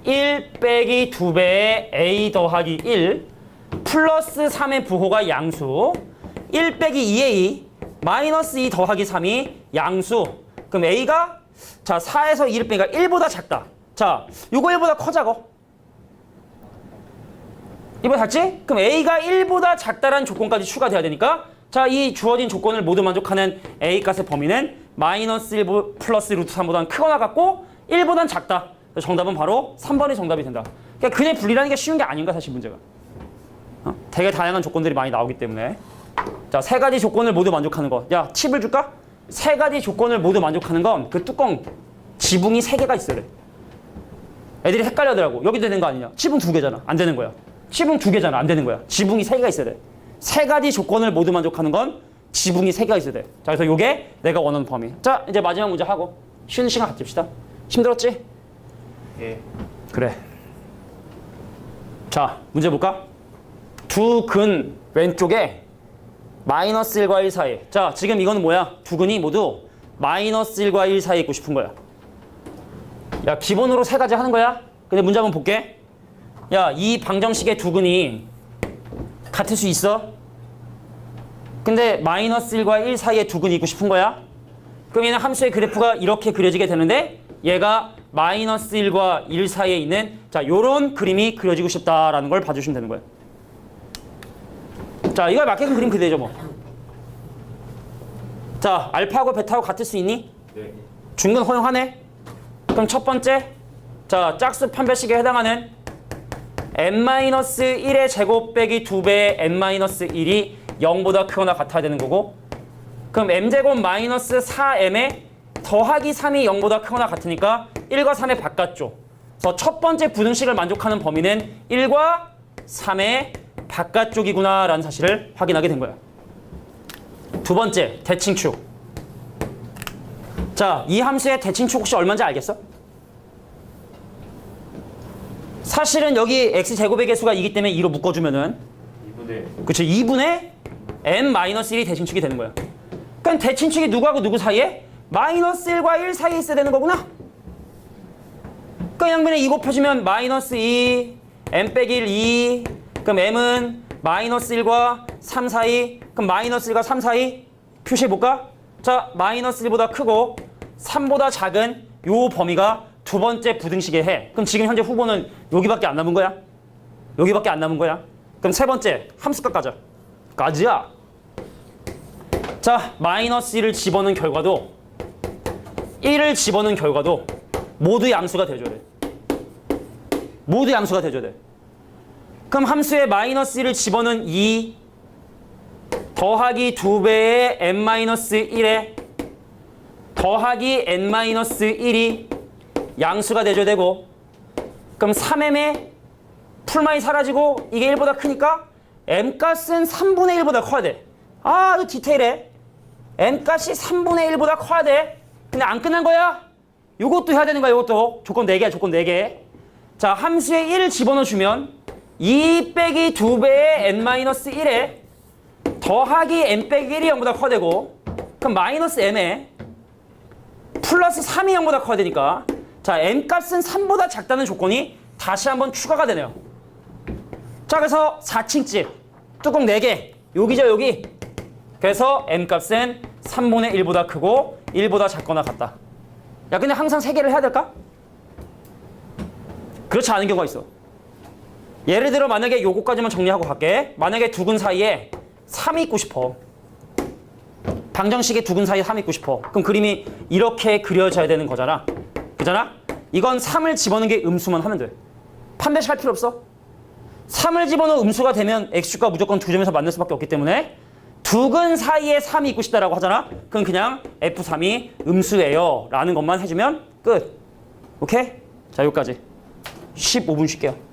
1 빼기 2배의 a 더하기 1 플러스 3의 부호가 양수, 1 빼기 2a 마이너스 2 더하기 3이 양수. 그럼 a가, 자, 4에서 2를 빼니까 1보다 작다. 자, 요거 1보다 커자고. 1보다 작지? 그럼 a가 1보다 작다라는 조건까지 추가돼야 되니까, 자, 이 주어진 조건을 모두 만족하는 a 값의 범위는 마이너스 1 플러스 루트 3보다는 크거나 같고 1보다는 작다. 정답은 바로 3번이 정답이 된다. 그러니까 근해 분리라는 게 쉬운 게 아닌가, 사실 문제가. 되게 다양한 조건들이 많이 나오기 때문에. 자, 세 가지 조건을 모두 만족하는 거. 야, 팁을 줄까? 세 가지 조건을 모두 만족하는 건 그 뚜껑 지붕이 3개가 있어야 돼. 애들이 헷갈려하더라고. 여기 되는 거 아니냐? 지붕 2개잖아. 안 되는 거야. 지붕 2개잖아. 안 되는 거야. 지붕이 3개가 있어야 돼. 세 가지 조건을 모두 만족하는 건 지붕이 3개가 있어야 돼. 자, 그래서 요게 내가 원하는 범위. 자, 이제 마지막 문제 하고 쉬는 시간 갖읍시다. 힘들었지? 예. 그래. 자, 문제 볼까? 두 근 왼쪽에 마이너스 1과 1 사이. 자, 지금 이거는 뭐야? 두 근이 모두 마이너스 1과 1 사이에 있고 싶은 거야. 야, 기본으로 세 가지 하는 거야. 근데 문제 한번 볼게. 야, 이 방정식의 두 근이 같을 수 있어? 근데 마이너스 1과 1 사이에 두 근이 있고 싶은 거야. 그럼 얘는 함수의 그래프가 이렇게 그려지게 되는데 얘가 마이너스 1과 1 사이에 있는 자 요런 그림이 그려지고 싶다라는 걸 봐주시면 되는 거예요. 자 이걸 맞게끔 그림 그리죠 뭐. 자 알파하고 베타하고 같을 수 있니? 네. 중근 허용하네. 그럼 첫 번째 자 짝수 판별식에 해당하는 n-1의 제곱 빼기 2배의 n-1이 0보다 크거나 같아야 되는 거고 그럼 m제곱 마이너스 4m에 더하기 3이 0보다 크거나 같으니까 1과 3의 바깥쪽. 그래서 첫 번째 부등식을 만족하는 범위는 1과 3의 바깥쪽이구나 라는 사실을 확인하게 된 거야. 두 번째 대칭축. 자, 이 함수의 대칭축 혹시 얼마인지 알겠어? 사실은 여기 x제곱의 개수가 2기 때문에 2로 묶어주면은 2분의 그치 2분의 n-1이 대칭축이 되는 거야. 그럼 대칭축이 누구하고 누구 사이에? 마이너스 1과 1 사이에 있어야 되는 거구나. 그럼 양변에 2 곱해주면 마이너스 2 m 빼기 1 2 그럼 m은 마이너스 1과 3 사이 그럼 마이너스 1과 3 사이 표시해볼까? 자 마이너스 1보다 크고 3보다 작은 요 범위가 두 번째 부등식에 해. 그럼 지금 현재 후보는 여기밖에 안 남은 거야? 여기밖에 안 남은 거야? 그럼 세 번째 함수값 가자. 가지야. 자 마이너스 1을 집어넣은 결과도 1을 집어넣은 결과도 모두 양수가 돼줘야 돼. 모두 양수가 돼줘야 돼. 그럼 함수에 마이너스 1을 집어넣은 2 더하기 2배의 n-1에 더하기 n-1이 양수가 돼줘야 되고 그럼 3m에 풀만이 사라지고 이게 1보다 크니까 m값은 3분의 1보다 커야 돼. 아 이거 디테일해. m값이 3분의 1보다 커야 돼. 근데 안 끝난 거야. 요것도 해야 되는 거야. 요것도 조건 4개야. 조건 4개. 자 함수에 1을 집어넣어주면 2 빼기 2배의 n-1에 더하기 n 빼기 1이 0보다 커야 되고 그럼 마이너스 m에 플러스 3이 0보다 커야 되니까 자 m값은 3보다 작다는 조건이 다시 한번 추가가 되네요. 자 그래서 4층집 뚜껑 4개 여기죠 여기. 그래서 m값은 3분의 1보다 크고 1보다 작거나 같다. 야 근데 항상 3개를 해야 될까? 그렇지 않은 경우가 있어. 예를 들어 만약에 요거까지만 정리하고 갈게. 만약에 두 근 사이에 3이 있고 싶어. 방정식의 두 근 사이에 3이 있고 싶어. 그럼 그림이 이렇게 그려져야 되는 거잖아. 그잖아? 이건 3을 집어넣는 게 음수만 하면 돼. 판별식 할 필요 없어. 3을 집어넣어 음수가 되면 x축과 무조건 두 점에서 만날 수밖에 없기 때문에 두 근 사이에 3이 있고 싶다라고 하잖아. 그럼 그냥 F3이 음수예요 라는 것만 해주면 끝. 오케이? 자 여기까지 15분 쉴게요.